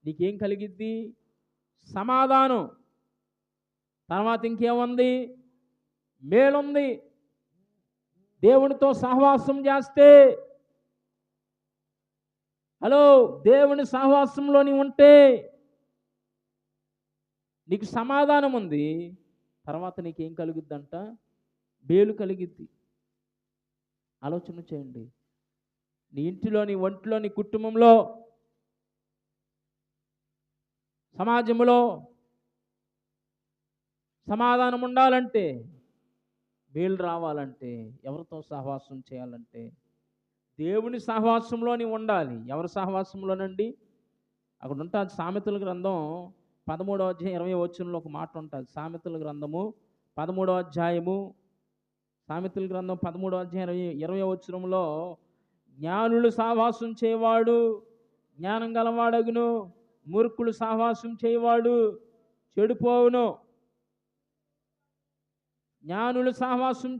నీకేం కలిగిద్ది? సమాధానం. తర్వాత ఇంకేముంది? మేలుంది. దేవునితో సహవాసం చేస్తే, హలో, దేవుని సహవాసంలో నీవు ఉంటే నీకు సమాధానం ఉంది. తర్వాత నీకేం కలుగుద్దంట? మేలు కలిగిద్ది. ఆలోచన చేయండి. నీ ఇంటిలో, నీ ఒంట్లో, నీ కుటుంబంలో, సమాజంలో సమాధానం ఉండాలంటే, మేలు రావాలంటే, ఎవరితో సహవాసం చేయాలంటే దేవుని సహవాసంలో నీవు ఉండాలి. ఎవరి సహవాసంలోనండి? అక్కడ ఉంటుంది. సామెతల గ్రంథం 13వ అధ్యాయం 20వ వచనంలో ఒక మాట ఉంటుంది. సామెతల గ్రంథము 13వ అధ్యాయము, సామెతల గ్రంథం 13వ అధ్యాయం 20వ వచనంలో, జ్ఞానులు సహవాసం చేయవాడు జ్ఞానం గలవాడగును, మూర్ఖులు సహవాసం చేయవాడు చెడిపోవును. జ్ఞానులు సహవాసం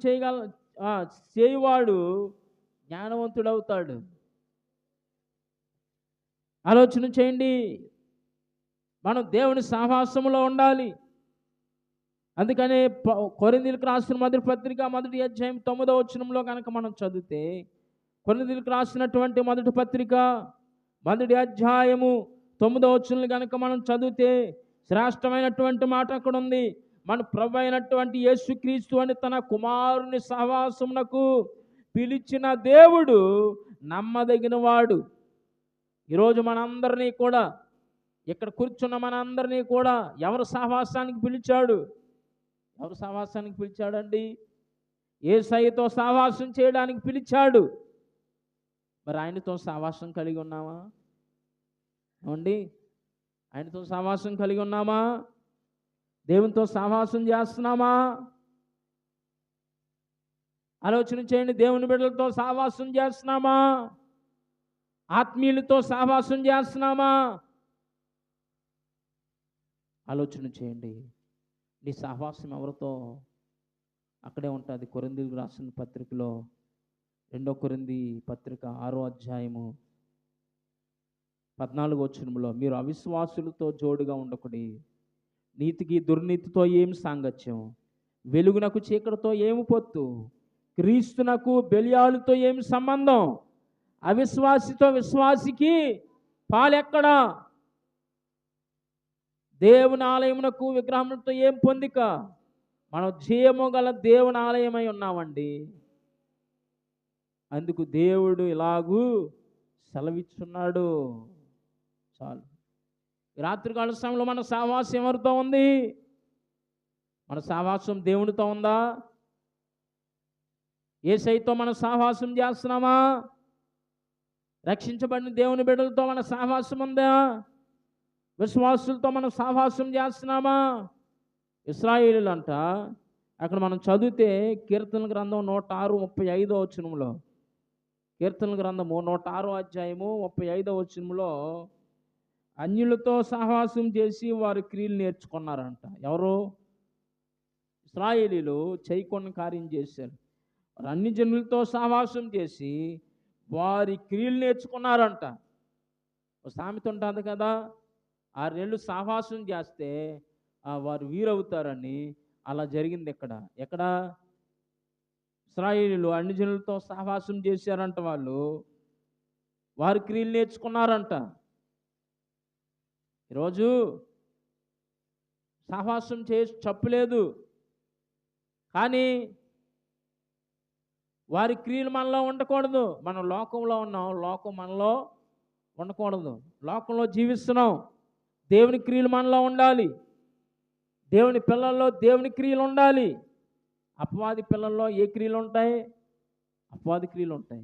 చేయవాడు జ్ఞానవంతుడవుతాడు. ఆలోచన చేయండి. మనం దేవుని సహవాసంలో ఉండాలి. అందుకనే కొరింథీయులకు రాసిన మొదటి పత్రిక 1వ అధ్యాయం 9వ వచనంలో కనుక మనం చదివితే, కొరింథీయులకు రాసినటువంటి మొదటి పత్రిక 1వ అధ్యాయము 9వ వచనం కనుక మనం చదివితే శ్రేష్టమైనటువంటి మాట అక్కడ ఉంది. మన ప్రభు అయినటువంటి యేసుక్రీస్తు అని తన కుమారుని సహవాసమునకు పిలిచిన దేవుడు నమ్మదగిన వాడు. ఈరోజు మనందరినీ కూడా, ఇక్కడ కూర్చున్న మనందరినీ కూడా ఎవరు సహవాసానికి పిలిచాడు? ఎవరు సహవాసానికి పిలిచాడండి? యేసయ్యతో సహవాసం చేయడానికి పిలిచాడు. మరి ఆయనతో సహవాసం కలిగి ఉన్నామా? ఏమండి, ఆయనతో సహవాసం కలిగి ఉన్నామా? దేవునితో సహవాసం చేస్తున్నామా? ఆలోచన చేయండి. దేవుని బిడ్డలతో సహవాసం చేస్తున్నామా? ఆత్మీయులతో సహవాసం చేస్తున్నామా? ఆలోచన చేయండి. నీ సహవాసం ఎవరితో? అక్కడే ఉంటుంది. కొరింథీయులకు రాసిన పత్రికలో 2 కొరింథీ పత్రిక 6వ అధ్యాయము 14వ వచనంలో, మీరు అవిశ్వాసులతో జోడుగా ఉండకుడి, నీతికి దుర్నీతితో ఏం సాంగత్యం, వెలుగునకు చీకటితో ఏమి పొత్తు, క్రీస్తునకు బెలియాలుతో ఏమి సంబంధం, అవిశ్వాసితో విశ్వాసికి పాలెక్కడా, దేవుని ఆలయమునకు విగ్రహములతో ఏం పొందిక. మనం జీవము గల దేవుని ఆలయమై ఉన్నామండి. అందుకు దేవుడు ఇలాగూ సెలవిచ్చున్నాడు. చాలు. రాత్రికాల సమయంలో మన సహవాసం ఎవరితో ఉంది? మన సహవాసం దేవునితో ఉందా? యేసయ్యతో మన సహవాసం చేస్తున్నామా? రక్షించబడిన దేవుని బిడ్డలతో మన సహవాసం ఉందా? విశ్వాసులతో మనం సహవాసం చేస్తున్నామా? ఇశ్రాయేలీయులంట అక్కడ మనం చదివితే కీర్తనల గ్రంథం 106:35 వచనంలో, కీర్తనల గ్రంథము 106వ అధ్యాయము 35వ వచనంలో, అన్యులతో సహవాసం చేసి వారి క్రియలు నేర్చుకున్నారంట. ఎవరు? ఇశ్రాయేలీయులు చేయకొన్న కార్యం చేశారు. వారు అన్ని జనులతో సహవాసం చేసి వారి క్రియలు నేర్చుకున్నారంట. ఒక సామెత ఉంటుంది కదా, 6 నెలలు సహవాసం చేస్తే వారు వీరవుతారని. అలా జరిగింది ఇక్కడ. ఎక్కడ? ఇశ్రాయేలీయులు అన్ని జనులతో సహవాసం చేశారంట. వాళ్ళు వారి క్రియలు నేర్చుకున్నారంట. ఈరోజు సహవాసం చేసి తప్పులేదు, కానీ వారి క్రియలు మనలో ఉండకూడదు. మనం లోకంలో ఉన్నాం, లోకం మనలో ఉండకూడదు. లోకంలో జీవిస్తున్నాం, దేవుని క్రియలు మనలో ఉండాలి. దేవుని పిల్లల్లో దేవుని క్రియలు ఉండాలి. అపవాది పిల్లల్లో ఏ క్రియలు ఉంటాయి? అపవాది క్రియలు ఉంటాయి.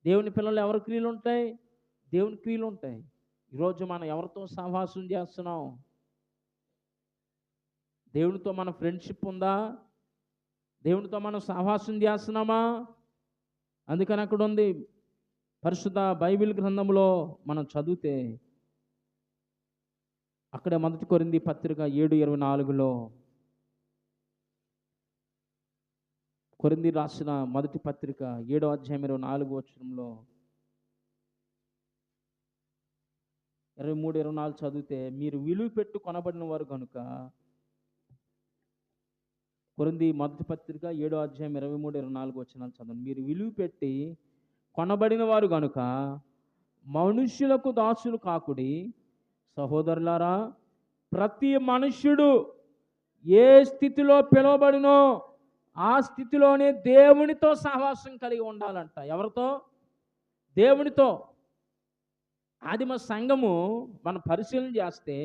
దేవుని పిల్లల్లో ఎవరి క్రియలు ఉంటాయి? దేవుని క్రియలు ఉంటాయి. ఈరోజు మనం ఎవరితో సహవాసం చేస్తున్నాం? దేవునితో మన ఫ్రెండ్షిప్ ఉందా? దేవునితో మనం సహవాసం చేస్తున్నామా? అందుకని అక్కడ ఉంది, పరిశుద్ధ బైబిల్ గ్రంథంలో మనం చదివితే అక్కడ 1 కొరింథీ పత్రిక 7:24లో, కొరింథీ రాసిన మొదటి పత్రిక 7వ అధ్యాయం 24వ వచనంలో, 23-24 చదివితే, మీరు విలువ పెట్టు కొనబడిన వారు కనుక, కొరింథీ మొదటి పత్రిక 7వ అధ్యాయం 23-24 వచనాలు చదవండి. మీరు విలువ పెట్టి కొనబడిన వారు కనుక మనుష్యులకు దాసులు కాకుడి. సహోదరులారా, ప్రతి మనుష్యుడు ఏ స్థితిలో పిలువబడినో ఆ స్థితిలోనే దేవునితో సహవాసం కలిగి ఉండాలంట. ఎవరితో? దేవునితో. ఆదిమ సంఘము మనం పరిశీలన చేస్తే,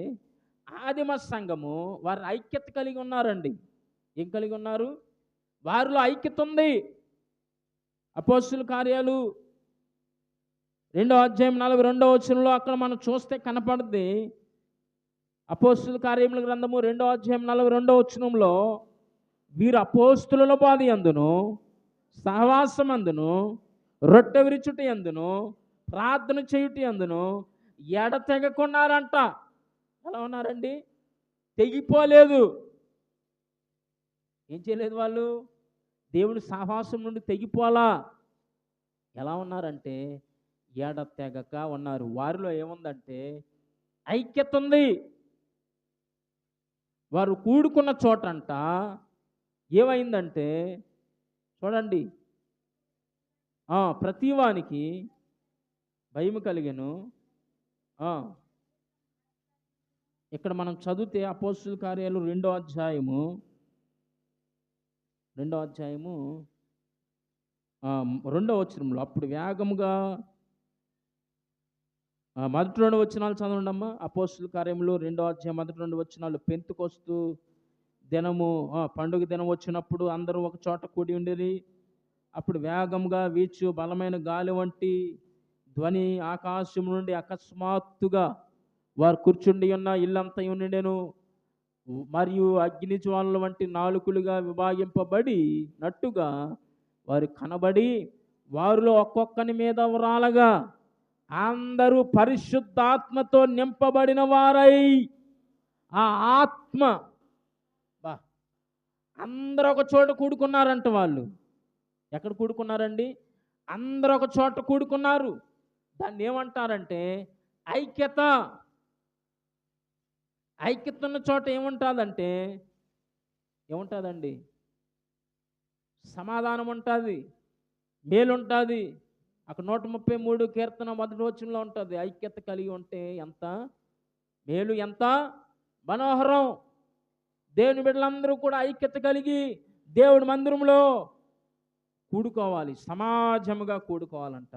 ఆదిమ సంఘము వారి ఐక్యత కలిగి ఉన్నారండి. ఏం కలిగి ఉన్నారు? వారిలో ఐక్యత ఉంది. అపోస్తుల కార్యాలు 2వ అధ్యాయం 42వ వచనంలో అక్కడ మనం చూస్తే కనపడుద్ది. అపోస్తుల కార్యముల గ్రంథము 2వ అధ్యాయం 42వ వచనంలో, వీరు అపోస్తుల బోధ యందును సహవాసమందును రొట్టె విరుచుట యందును ప్రార్థన చేయుట యందును ఎడతెగకున్నారంట. ఎలా ఉన్నారండి? తెగిపోలేదు. ఏం చేయలేదు వాళ్ళు? దేవుని సహవాసం నుండి తెగిపోలా. ఎలా ఉన్నారంటే ఎడతెగక ఉన్నారు. వారిలో ఏముందంటే ఐక్యత ఉంది. వారు కూడుకున్న చోటంట ఏమైందంటే, చూడండి, ప్రతివానికి భయం కలిగెను. ఇక్కడ మనం చదివితే అపోస్తుల కార్యాలు 2వ అధ్యాయము 2వ వచనంలో, అప్పుడు వేగముగా మొదటి 2 వచనాలు చదవండి అమ్మా. అపోస్తుల కార్యములు 2వ అధ్యాయం మొదటి 2 వచనాలు. పెంతెకొస్తు దినము పండుగ దినం వచ్చినప్పుడు అందరూ ఒక చోట కూడి ఉండేది. అప్పుడు వేగంగా వీచు బలమైన గాలి వంటి ధ్వని ఆకాశం నుండి అకస్మాత్తుగా వారు కూర్చుండి ఉన్న ఇల్లంతా నిండెను. మరియు అగ్ని జ్వాలల వంటి నాలుకలుగా విభాగింపబడి నట్టుగా వారు కనబడి వారిలో ఒక్కొక్కని మీద రాలగా అందరూ పరిశుద్ధాత్మతో నింపబడిన వారై ఆ ఆత్మ బా అందరూ ఒక చోట కూడుకున్నారంట. వాళ్ళు ఎక్కడ కూడుకున్నారండి? అందరూ ఒక చోట కూడుకున్నారు. దాన్ని ఏమంటారంటే ఐక్యత. ఐక్యత ఉన్న చోట ఏముంటుందంటే ఏముంటుందండి? సమాధానం ఉంటుంది, మేలు ఉంటుంది. అక్కడ 133 కీర్తన 1వ వచనంలో ఉంటుంది, ఐక్యత కలిగి ఉంటే ఎంత మేలు, ఎంత మనోహరం. దేవుని బిడ్డలందరూ కూడా ఐక్యత కలిగి దేవుడి మందిరంలో కూడుకోవాలి, సమాజముగా కూడుకోవాలంట.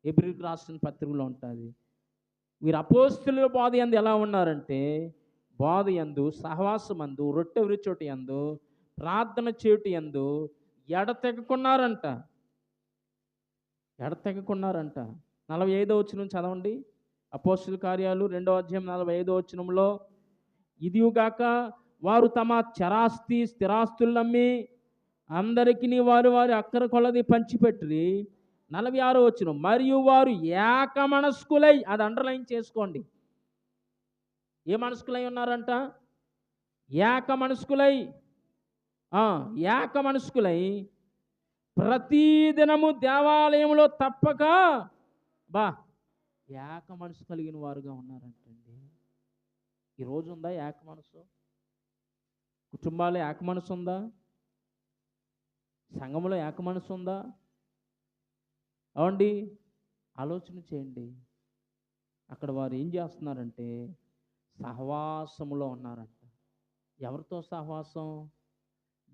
హెబ్రీయులకు రాసిన పత్రికలో ఉంటుంది. వీరు అపోస్తలుల బోధ యందు ఎలా ఉన్నారంటే బోధ యందు, సహవాసమందు, రొట్టె విరుచోటి యందు, ప్రార్థన చేయుట యందు ఎడతెగకున్నారంట. 45వ వచనం చదవండి. అపోస్తలుల కార్యాలు 2వ అధ్యాయం 45వ వచనంలో, ఇదియుగాక వారు తమ చరాస్తి స్థిరాస్తులు నమ్మి అందరికీ వారు వారి అక్కర కొలది పంచిపెట్టి. 46వ వచనం, మరియు వారు ఏక మనస్కులై, అది అండర్లైన్ చేసుకోండి. ఏ మనస్కులై ఉన్నారంట? ఏక మనస్కులై. ఏక మనస్కులై ప్రతిదినము దేవాలయంలో తప్పక ఏక మనసు కలిగిన వారుగా ఉన్నారంటండి. ఈరోజు ఉందా ఏక మనసు? కుటుంబాలు ఏక మనసు ఉందా? సంఘంలో ఏక మనసు ఉందా? అవండి, ఆలోచన చేయండి. అక్కడ వారు ఏం చేస్తున్నారంటే సహవాసములో ఉన్నారంట. ఎవరితో సహవాసం?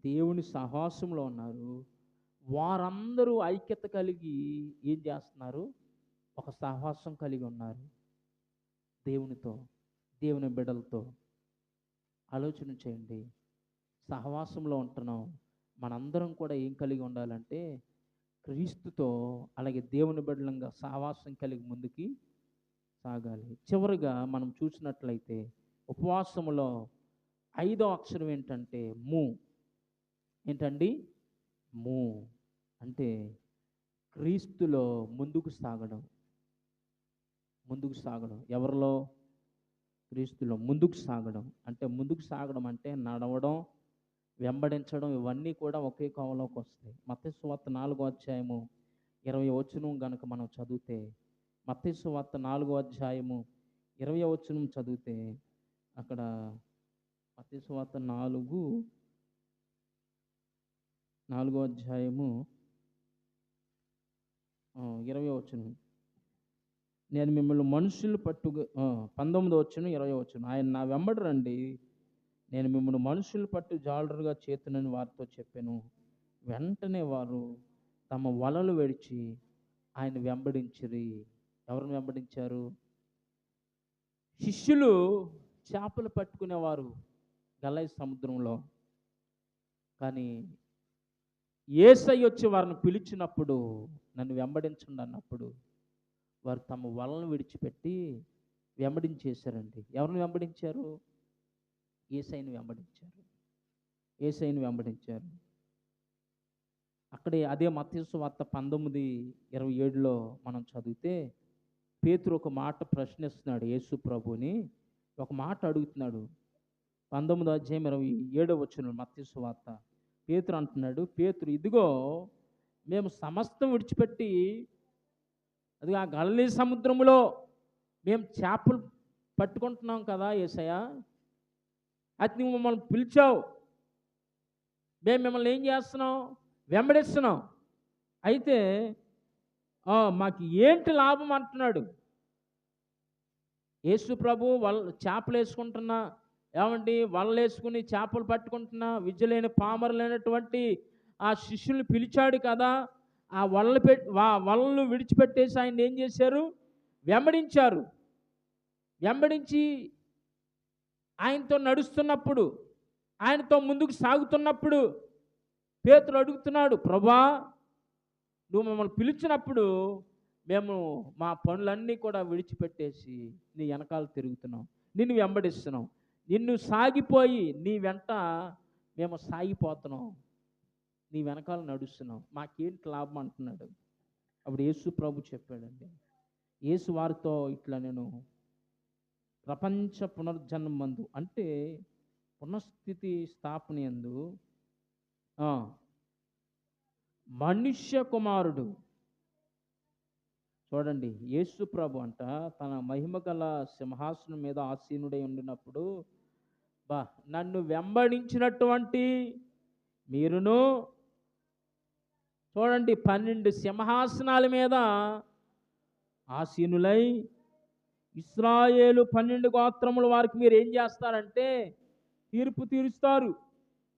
దేవుని సహవాసంలో ఉన్నారు. వారందరూ ఐక్యత కలిగి ఏం చేస్తున్నారు? ఒక సహవాసం కలిగి ఉన్నారు దేవునితో, దేవుని బిడ్డలతో. ఆలోచన చేయండి. సహవాసంలో ఉంటున్నాం. మనందరం కూడా ఏం కలిగి ఉండాలంటే క్రీస్తుతో, అలాగే దేవుని బిడ్డలంగా సహవాసం కలిగి ముందుకి సాగాలి. చివరిగా మనం చూసినట్లయితే ఉపవాసములో 5వ అక్షరం ఏంటంటే ము. ఏంటండి? ము అంటే క్రీస్తులో ముందుకు సాగడం. ముందుకు సాగడం. ఎవరిలో? క్రీస్తులో ముందుకు సాగడం. అంటే ముందుకు సాగడం అంటే నడవడం, వెంబడించడం, ఇవన్నీ కూడా ఒకే కోవలోకి వస్తాయి. మత్తయి సువార్త 4వ అధ్యాయము 20వ వచనం గనుక మనం చదివితే, మత్తయి సువార్త 4వ అధ్యాయము 20వ వచనం చదివితే, అక్కడ మత్తయి సువార్త 4వ అధ్యాయము 20వ వచనం, నేను మిమ్మల్ని మనుషులు 19వ వచనం 20వ వచనం, ఆయన నా వెంబడి రండి, నేను మిమ్మల్ని మనుషులు పట్టు జాలరుగా చేతునని వారితో చెప్పాను. వెంటనే వారు తమ వలలు విడిచి ఆయన వెంబడించిరి. ఎవరిని వెంబడించారు? శిష్యులు చేపలు పట్టుకునేవారు గలై సముద్రంలో. కానీ యేసయ్య వచ్చి వారిని పిలిచినప్పుడు, నన్ను వెంబడించండి అన్నప్పుడు, వారు తమ వలను విడిచిపెట్టి వెంబడించేశారండి. ఎవరిని వెంబడించారు? యేసయ్యని వెంబడించారు. యేసయ్యని వెంబడించారు. అక్కడే అదే మత్తయి సువార్త 19:27లో మనం చదివితే, పేతురు ఒక మాట ప్రశ్నిస్తున్నాడు యేసు ప్రభుని. ఒక మాట అడుగుతున్నాడు. 19వ అధ్యాయం 27వ వచనం మత్తయి సువార్త. పేతురు అంటున్నాడు, పేతురు, ఇదిగో మేము సమస్తం విడిచిపెట్టి అది ఆ గలిలీ సముద్రంలో మేము చేపలు పట్టుకుంటున్నాం కదా యేసయ్య, అది నువ్వు మమ్మల్ని పిలిచావు, మేము మిమ్మల్ని ఏం చేస్తున్నాం? వెంబడిస్తున్నాం. అయితే మాకు ఏంటి లాభం అంటున్నాడు యేసు ప్రభు. చేపలు వేసుకుంటున్నా, ఏమండి, వలలు వేసుకుని చేపలు పట్టుకుంటున్నా విద్యలేని పామరులైనటువంటి ఆ శిష్యుల్ని పిలిచాడు కదా. ఆ వలలు విడిచిపెట్టేసి ఆయన ఏం చేశారు? వెంబడించారు. వెంబడించి ఆయనతో నడుస్తున్నప్పుడు ఆయనతో ముందుకు సాగుతున్నప్పుడు పేతురు అడుగుతున్నాడు, ప్రభా నువ్వు మమ్మల్ని పిలిచినప్పుడు మేము మా పనులన్నీ కూడా విడిచిపెట్టేసి నీ వెనకాల తిరుగుతున్నాం, నిన్ను వెంబడిస్తున్నాం, నిన్ను సాగిపోయి నీ వెంట మేము సాగిపోతున్నాం, నీ వెనకాల నడుస్తున్నాం, మాకేంటి లాభం అంటున్నాడు. అప్పుడు యేసు ప్రభు చెప్పాడండి, యేసు వారితో ఇట్లా, నేను ప్రపంచ పునర్జన్మందు అంటే పునఃస్థితి స్థాపన యందు మనుష్య కుమారుడు, చూడండి యేసు ప్రభు అంట తన మహిమ గల సింహాసనం మీద ఆసీనుడై ఉండినప్పుడు నన్ను వెంబడించినటువంటి మీరును, చూడండి 12 సింహాసనాల మీద ఆసీనులై ఇశ్రాయేలు 12 గోత్రముల వారికి మీరు ఏం చేస్తారంటే తీర్పు తీరుస్తారు.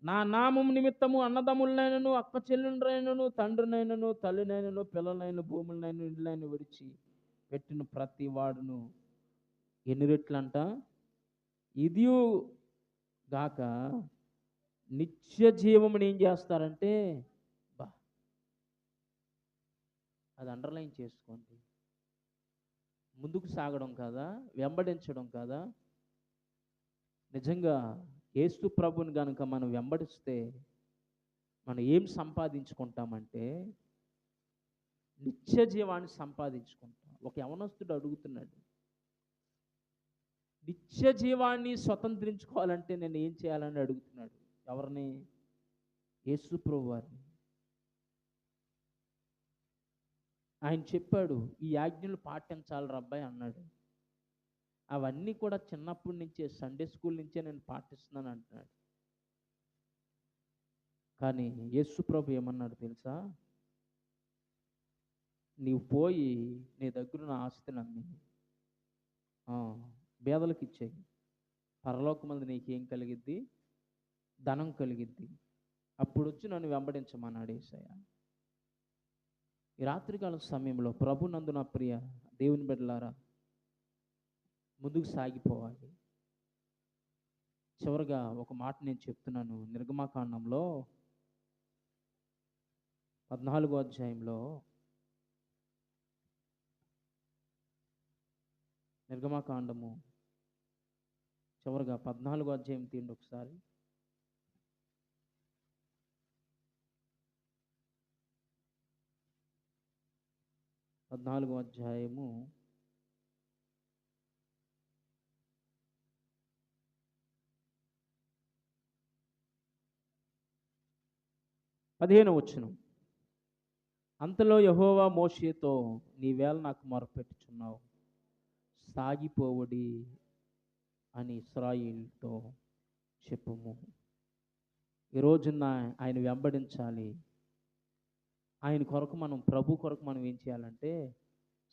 నా నామం నిమిత్తము అన్నదమ్ములనైనను అక్క చెల్లెండ్రైనను తండ్రినైనను తల్లినైనను పిల్లలైన భూములనైనా ఇండ్లైన విడిచి పెట్టిన ప్రతి వాడును ఎన్ని రెట్లంట, ఇదియు గాక నిత్య జీవముని ఏం చేస్తారంటే, అది అండర్లైన్ చేసుకోండి. ముందుకు సాగడం కాదా, వెంబడించడం కాదా? నిజంగా యేసు ప్రభుని కనుక మనం వెంబడిస్తే మనం ఏం సంపాదించుకుంటామంటే నిత్య జీవాన్ని సంపాదించుకుంటాం. ఒక యవనస్తుడు అడుగుతున్నాడు, నిత్య జీవాన్ని స్వతంత్రించుకోవాలంటే నేను ఏం చేయాలని అడుగుతున్నాడు. ఎవరిని? యేసు ప్రభు వారిని. ఆయన చెప్పాడు, ఈ ఆజ్ఞలు పాటించాలి రబ్బాయి అన్నాడు. అవన్నీ కూడా చిన్నప్పటి నుంచే, సండే స్కూల్ నుంచే నేను పాటిస్తున్నాను అంటున్నాడు. కానీ యేసు ప్రభు ఏమన్నాడు తెలుసా? నీవు పోయి నీ దగ్గరున్న ఆస్తిని అమ్మి పేదలకు ఇచ్చేయి, పరలోకమందు నీకేం కలిగిద్ది? ధనం కలిగిద్ది. అప్పుడు వచ్చి నన్ను వెంబడించమన్నాడు యేసయ్య. ఈ రాత్రికాల సమయంలో ప్రభునందు నా ప్రియ దేవుని బిడ్డలారా, ముందుకు సాగిపోవాలి. చివరిగా ఒక మాట నేను చెప్తున్నాను. నిర్గమకాండంలో 14వ అధ్యాయంలో, నిర్గమకాండము చివరిగా 14వ అధ్యాయం తీయండి ఒకసారి. అధ్యాయము 15వ వచనం. అంతలో యెహోవా మోషేతో, నీవేళ నాకు మొరపెట్టుచున్నావు, సాగిపోవడి అని ఇశ్రాయేలుతో చెప్పుము. ఈరోజున ఆయన వెంబడించాలి. ఆయన కొరకు మనం, ప్రభు కొరకు మనం ఏం చేయాలంటే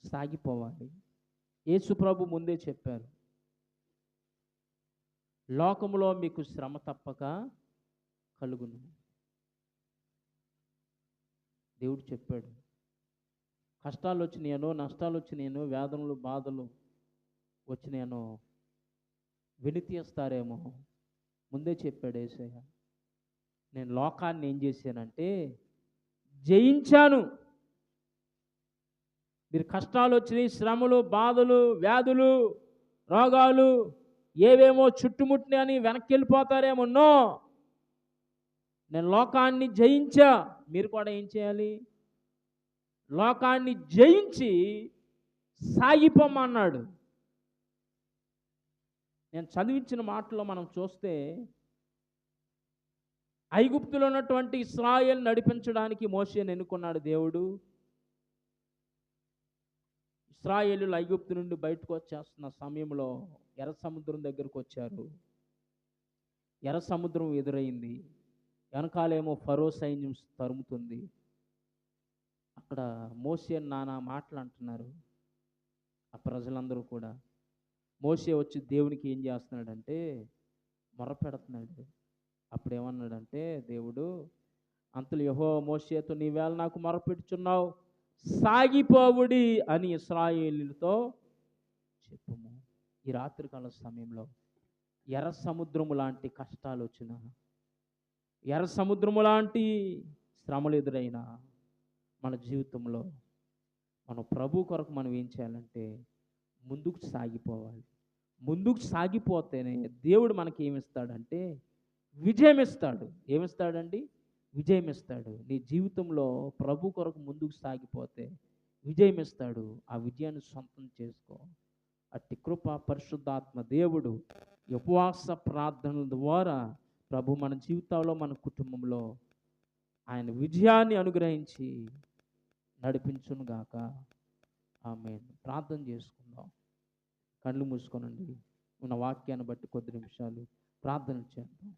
సాగిపోవాలి. యేసు ప్రభు ముందే చెప్పారు, లోకములో మీకు శ్రమ తప్పక కలుగును. దేవుడు చెప్పాడు, కష్టాలు వచ్చినాయనో, నష్టాలు వచ్చినాయనో, వేదనలు బాధలు వచ్చినాయనో వినితీస్తారేమో, ముందే చెప్పాడు యేసయ్య. నేను లోకాన్ని ఏం చేశానంటే జయించాను. మీరు కష్టాలు వచ్చినాయి, శ్రమలు, బాధలు, వ్యాధులు, రోగాలు ఏవేమో చుట్టుముట్టినాయి అని వెనక్కి వెళ్ళిపోతారేమో. నో, నేను లోకాన్ని జయించా. మీరు కూడా ఏం చేయాలి? లోకాన్ని జయించి సాగిపోమన్నాడు. నేను చదివించిన మాటలో మనం చూస్తే, ఐగుప్తులో ఉన్నటువంటి ఇశ్రాయేలు నడిపించడానికి మోషేను ఎన్నుకున్నాడు దేవుడు. ఇశ్రాయేలులు ఐగుప్తు నుండి బయటకు వచ్చేస్తున్న సమయంలో ఎర్ర సముద్రం దగ్గరకు వచ్చారు. ఎర్ర సముద్రం ఎదురైంది, వెనకాలేమో ఫరో సైన్యం తరుముతుంది. అక్కడ మోషే నానా మాటలు అంటున్నారు ఆ ప్రజలందరూ కూడా. మోషే వచ్చి దేవునికి ఏం చేస్తున్నాడంటే మొరపెడుతున్నాడు. అప్పుడు ఏమన్నాడంటే దేవుడు, అంతలో యెహోవా మోషేతో, నీవేళ నాకు మొరపెట్టుచున్నావు, సాగిపోవుడి అని ఇశ్రాయేలుతో చెప్పుము. ఈ రాత్రికాల సమయంలో ఎర్ర సముద్రము లాంటి కష్టాలు వచ్చినా, ఎర్ర సముద్రము లాంటి శ్రమలు ఎదురైనా మన జీవితంలో మన ప్రభు కొరకు మనం ఏం చేయాలంటే ముందుకు సాగిపోవాలి. ముందుకు సాగిపోతేనే దేవుడు మనకి ఏమిస్తాడంటే విజయం ఇస్తాడు. ఏమిస్తాడండి? విజయం ఇస్తాడు. నీ జీవితంలో ప్రభు కొరకు ముందుకు సాగిపోతే విజయం ఇస్తాడు. ఆ విజయాన్ని సొంతం చేసుకో. అట్టి కృప పరిశుద్ధాత్మ దేవుడు ఈ ఉపవాస ప్రార్థనల ద్వారా ప్రభు మన జీవితాల్లో, మన కుటుంబంలో ఆయన విజయాన్ని అనుగ్రహించి నడిపించునుగాక. ఆమేన్. ప్రార్థన చేసుకుందాం. కళ్ళు మూసుకోనండి. ఉన్న వాక్యాన్ని బట్టి కొద్ది నిమిషాలు ప్రార్థన చేద్దాం.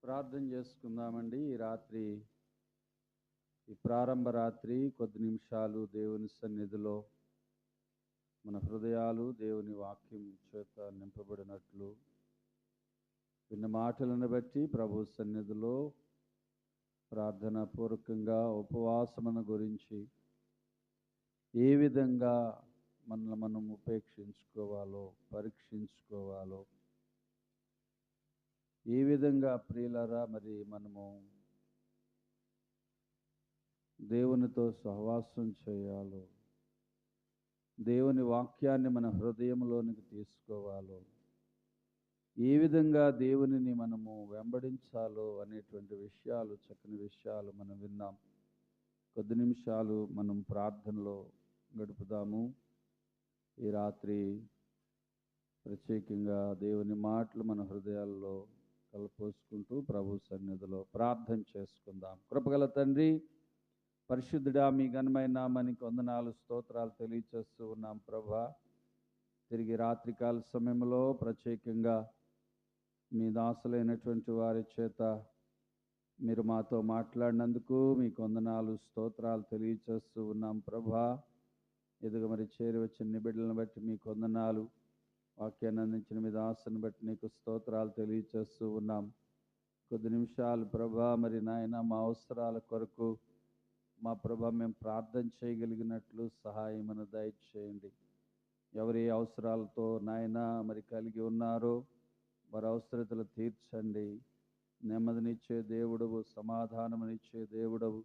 ప్రార్థన చేసుకుందామండి. ఈ ప్రారంభ రాత్రి కొద్ది నిమిషాలు దేవుని సన్నిధిలో మన హృదయాలు దేవుని వాక్యం చేత నింపబడినట్లు విన్న మాటలను బట్టి ప్రభు సన్నిధిలో ప్రార్థన పూర్వకంగా ఉపవాసమును గురించి ఏ విధంగా మనల్ని మనం ఉపేక్షించుకోవాలో, పరీక్షించుకోవాలో, ఏ విధంగా ప్రియులారా మరి మనము దేవునితో సహవాసం చేయాలో, దేవుని వాక్యాన్ని మన హృదయంలోనికి తీసుకోవాలో, ఏ విధంగా దేవునిని మనము వెంబడించాలో అనేటువంటి విషయాలు, చక్కని విషయాలు మనం విన్నాం. కొద్ది నిమిషాలు మనం ప్రార్థనలో గడుపుదాము. ఈ రాత్రి ప్రత్యేకంగా దేవుని మాటలు మన హృదయాల్లో కలపోసుకుంటూ ప్రభు సన్నిధిలో ప్రార్థన చేసుకుందాం. కృపగల తండ్రి, పరిశుద్ధుడా, మీ ఘనమైన నామానికి వందనాలు, స్తోత్రాలు తెలియచేస్తూ ఉన్నాం ప్రభా. తిరిగి రాత్రికాల సమయంలో ప్రత్యేకంగా మీ దాసులైనటువంటి వారి చేత మీరు మాతో మాట్లాడినందుకు మీకు వందనాలు, స్తోత్రాలు తెలియచేస్తూ ఉన్నాం ప్రభా. ఎదుగు మరి చేరి వచ్చిన నిబిడలను బట్టి మీకు వందనాలు. వాక్యాన్ని అందించిన మీ దాసుని బట్టి నీకు స్తోత్రాలు తెలియచేస్తూ ఉన్నాం. కొద్ది నిమిషాలు ప్రభా మరి నాయన మా అవసరాల కొరకు మా ప్రభా మేము ప్రార్థన చేయగలిగినట్లు సహాయమును దయచేయండి. ఎవరి అవసరాలతో నాయన మరి కలిగి ఉన్నారో వారి అవసరతలు తీర్చండి. నెమ్మదినిచ్చే దేవుడవు, సమాధానమునిచ్చే దేవుడవు,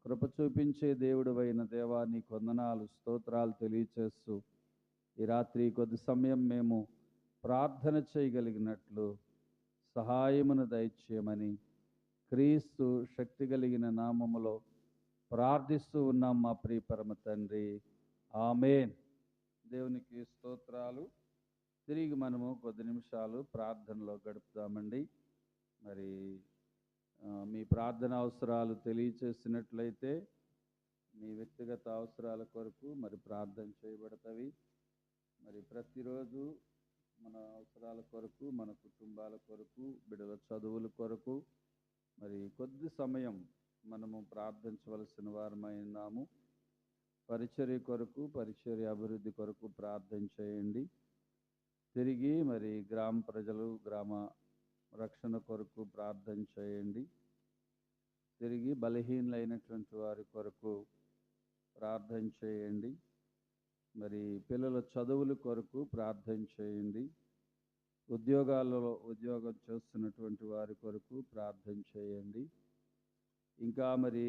కృప చూపించే దేవుడవైన దేవా నీకు వందనాలు, స్తోత్రాలు తెలియచేస్తూ ఈ రాత్రి కొద్ది సమయం మేము ప్రార్థన చేయగలిగినట్లు సహాయమును దయచేయమని క్రీస్తు శక్తి కలిగిన నామములో ప్రార్థిస్తూ ఉన్నాం మా ప్రియ పరమ తండ్రి. ఆమేన్. దేవునికి స్తోత్రాలు. తిరిగి మనము కొద్ది నిమిషాలు ప్రార్థనలో గడుపుతామండి. మరి మీ ప్రార్థన అవసరాలు తెలియచేసినట్లయితే మీ వ్యక్తిగత అవసరాల కొరకు మరి ప్రార్థన చేయబడతవి. మరి ప్రతిరోజు మన అవసరాల కొరకు, మన కుటుంబాల కొరకు, బిడ్డల చదువుల కొరకు మరి కొద్ది సమయం మనము ప్రార్థించవలసిన వారమై ఉన్నాము. పరిచర్య కొరకు, పరిచర్య అభివృద్ధి కొరకు ప్రార్థన చేయండి. తిరిగి మరి గ్రామ ప్రజలు, గ్రామ రక్షణ కొరకు ప్రార్థన చేయండి. తిరిగి బలహీనులైనటువంటి వారి కొరకు ప్రార్థన చేయండి. మరి పిల్లల చదువుల కొరకు ప్రార్థన చేయండి. ఉద్యోగం చేస్తున్నటువంటి వారి కొరకు ప్రార్థన చేయండి. ఇంకా మరి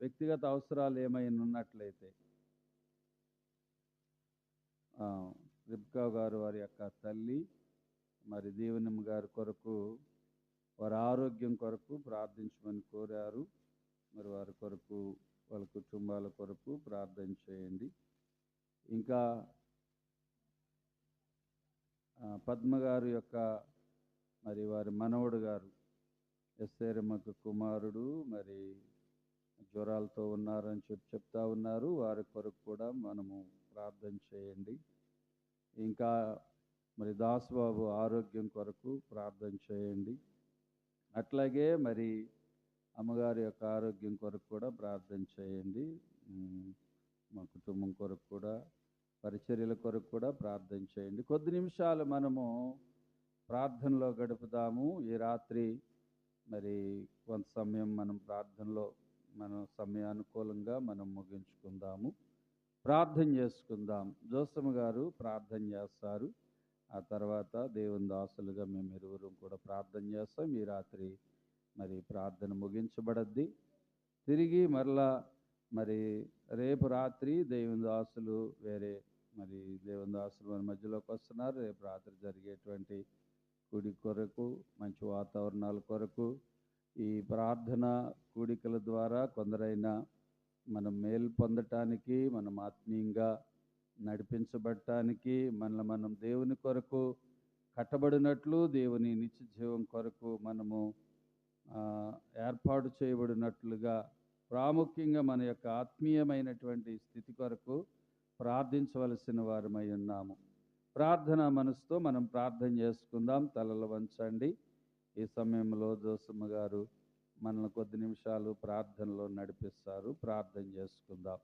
వ్యక్తిగత అవసరాలు ఏమైనా ఉన్నట్లయితే రిబ్కా గారు వారి యొక్క తల్లి మరి దీవెనమ్మ గారి కొరకు, వారి ఆరోగ్యం కొరకు ప్రార్థించమని కోరారు. మరి వారి కొరకు, వాళ్ళ కుటుంబాల కొరకు ప్రార్థన చేయండి. ఇంకా పద్మ గారు యొక్క మరి వారి మనవడు గారు ఎస్సేరమ్మకు కుమారుడు మరి జ్వరాలతో ఉన్నారని చెప్తా ఉన్నారు. వారి కొరకు కూడా మనము ప్రార్థన చేయండి. ఇంకా మరి దాసుబాబు ఆరోగ్యం కొరకు ప్రార్థన చేయండి. అట్లాగే మరి అమ్మగారి యొక్క ఆరోగ్యం కొరకు కూడా ప్రార్థన చేయండి. మా కుటుంబం కొరకు కూడా, పరిచర్యల కొరకు కూడా ప్రార్థన చేయండి. కొద్ది నిమిషాలు మనము ప్రార్థనలో గడుపుదాము. ఈ రాత్రి మరి కొంత సమయం మనం ప్రార్థనలో మనం సమయానుకూలంగా మనం ముగించుకుందాము. ప్రార్థన చేసుకుందాం. జోసమ్మ గారు ప్రార్థన చేస్తారు. ఆ తర్వాత దేవుని దాసులుగా మేము ఇరువురం కూడా ప్రార్థన చేస్తాం. ఈ రాత్రి మరి ప్రార్థన ముగించబడద్ది. తిరిగి మరలా మరి రేపు రాత్రి దేవుని దాసులు మరి దేవుని దాసులు మన మధ్యలోకి వస్తున్నారు. రేపు రాత్రి జరిగేటువంటి కూడి కొరకు, మంచి వాతావరణాల కొరకు, ఈ ప్రార్థన కూడికల ద్వారా కొందరైనా మనం మేలు పొందటానికి, మనం ఆత్మీయంగా నడిపించబడటానికి, మనం దేవుని కొరకు కట్టబడినట్లు, దేవుని నిత్య జీవం కొరకు మనము ఏర్పాటు చేయబడినట్లుగా, ప్రాముఖ్యంగా మన యొక్క ఆత్మీయమైనటువంటి స్థితి కొరకు ప్రార్థించవలసిన వారమై ఉన్నాము. ప్రార్థన మనసుతో మనం ప్రార్థన చేసుకుందాం. తలలు వంచండి. ఈ సమయంలో జోసమ్మ గారు మనల్ని కొద్ది నిమిషాలు ప్రార్థనలో నడిపిస్తారు. ప్రార్థన చేసుకుందాం.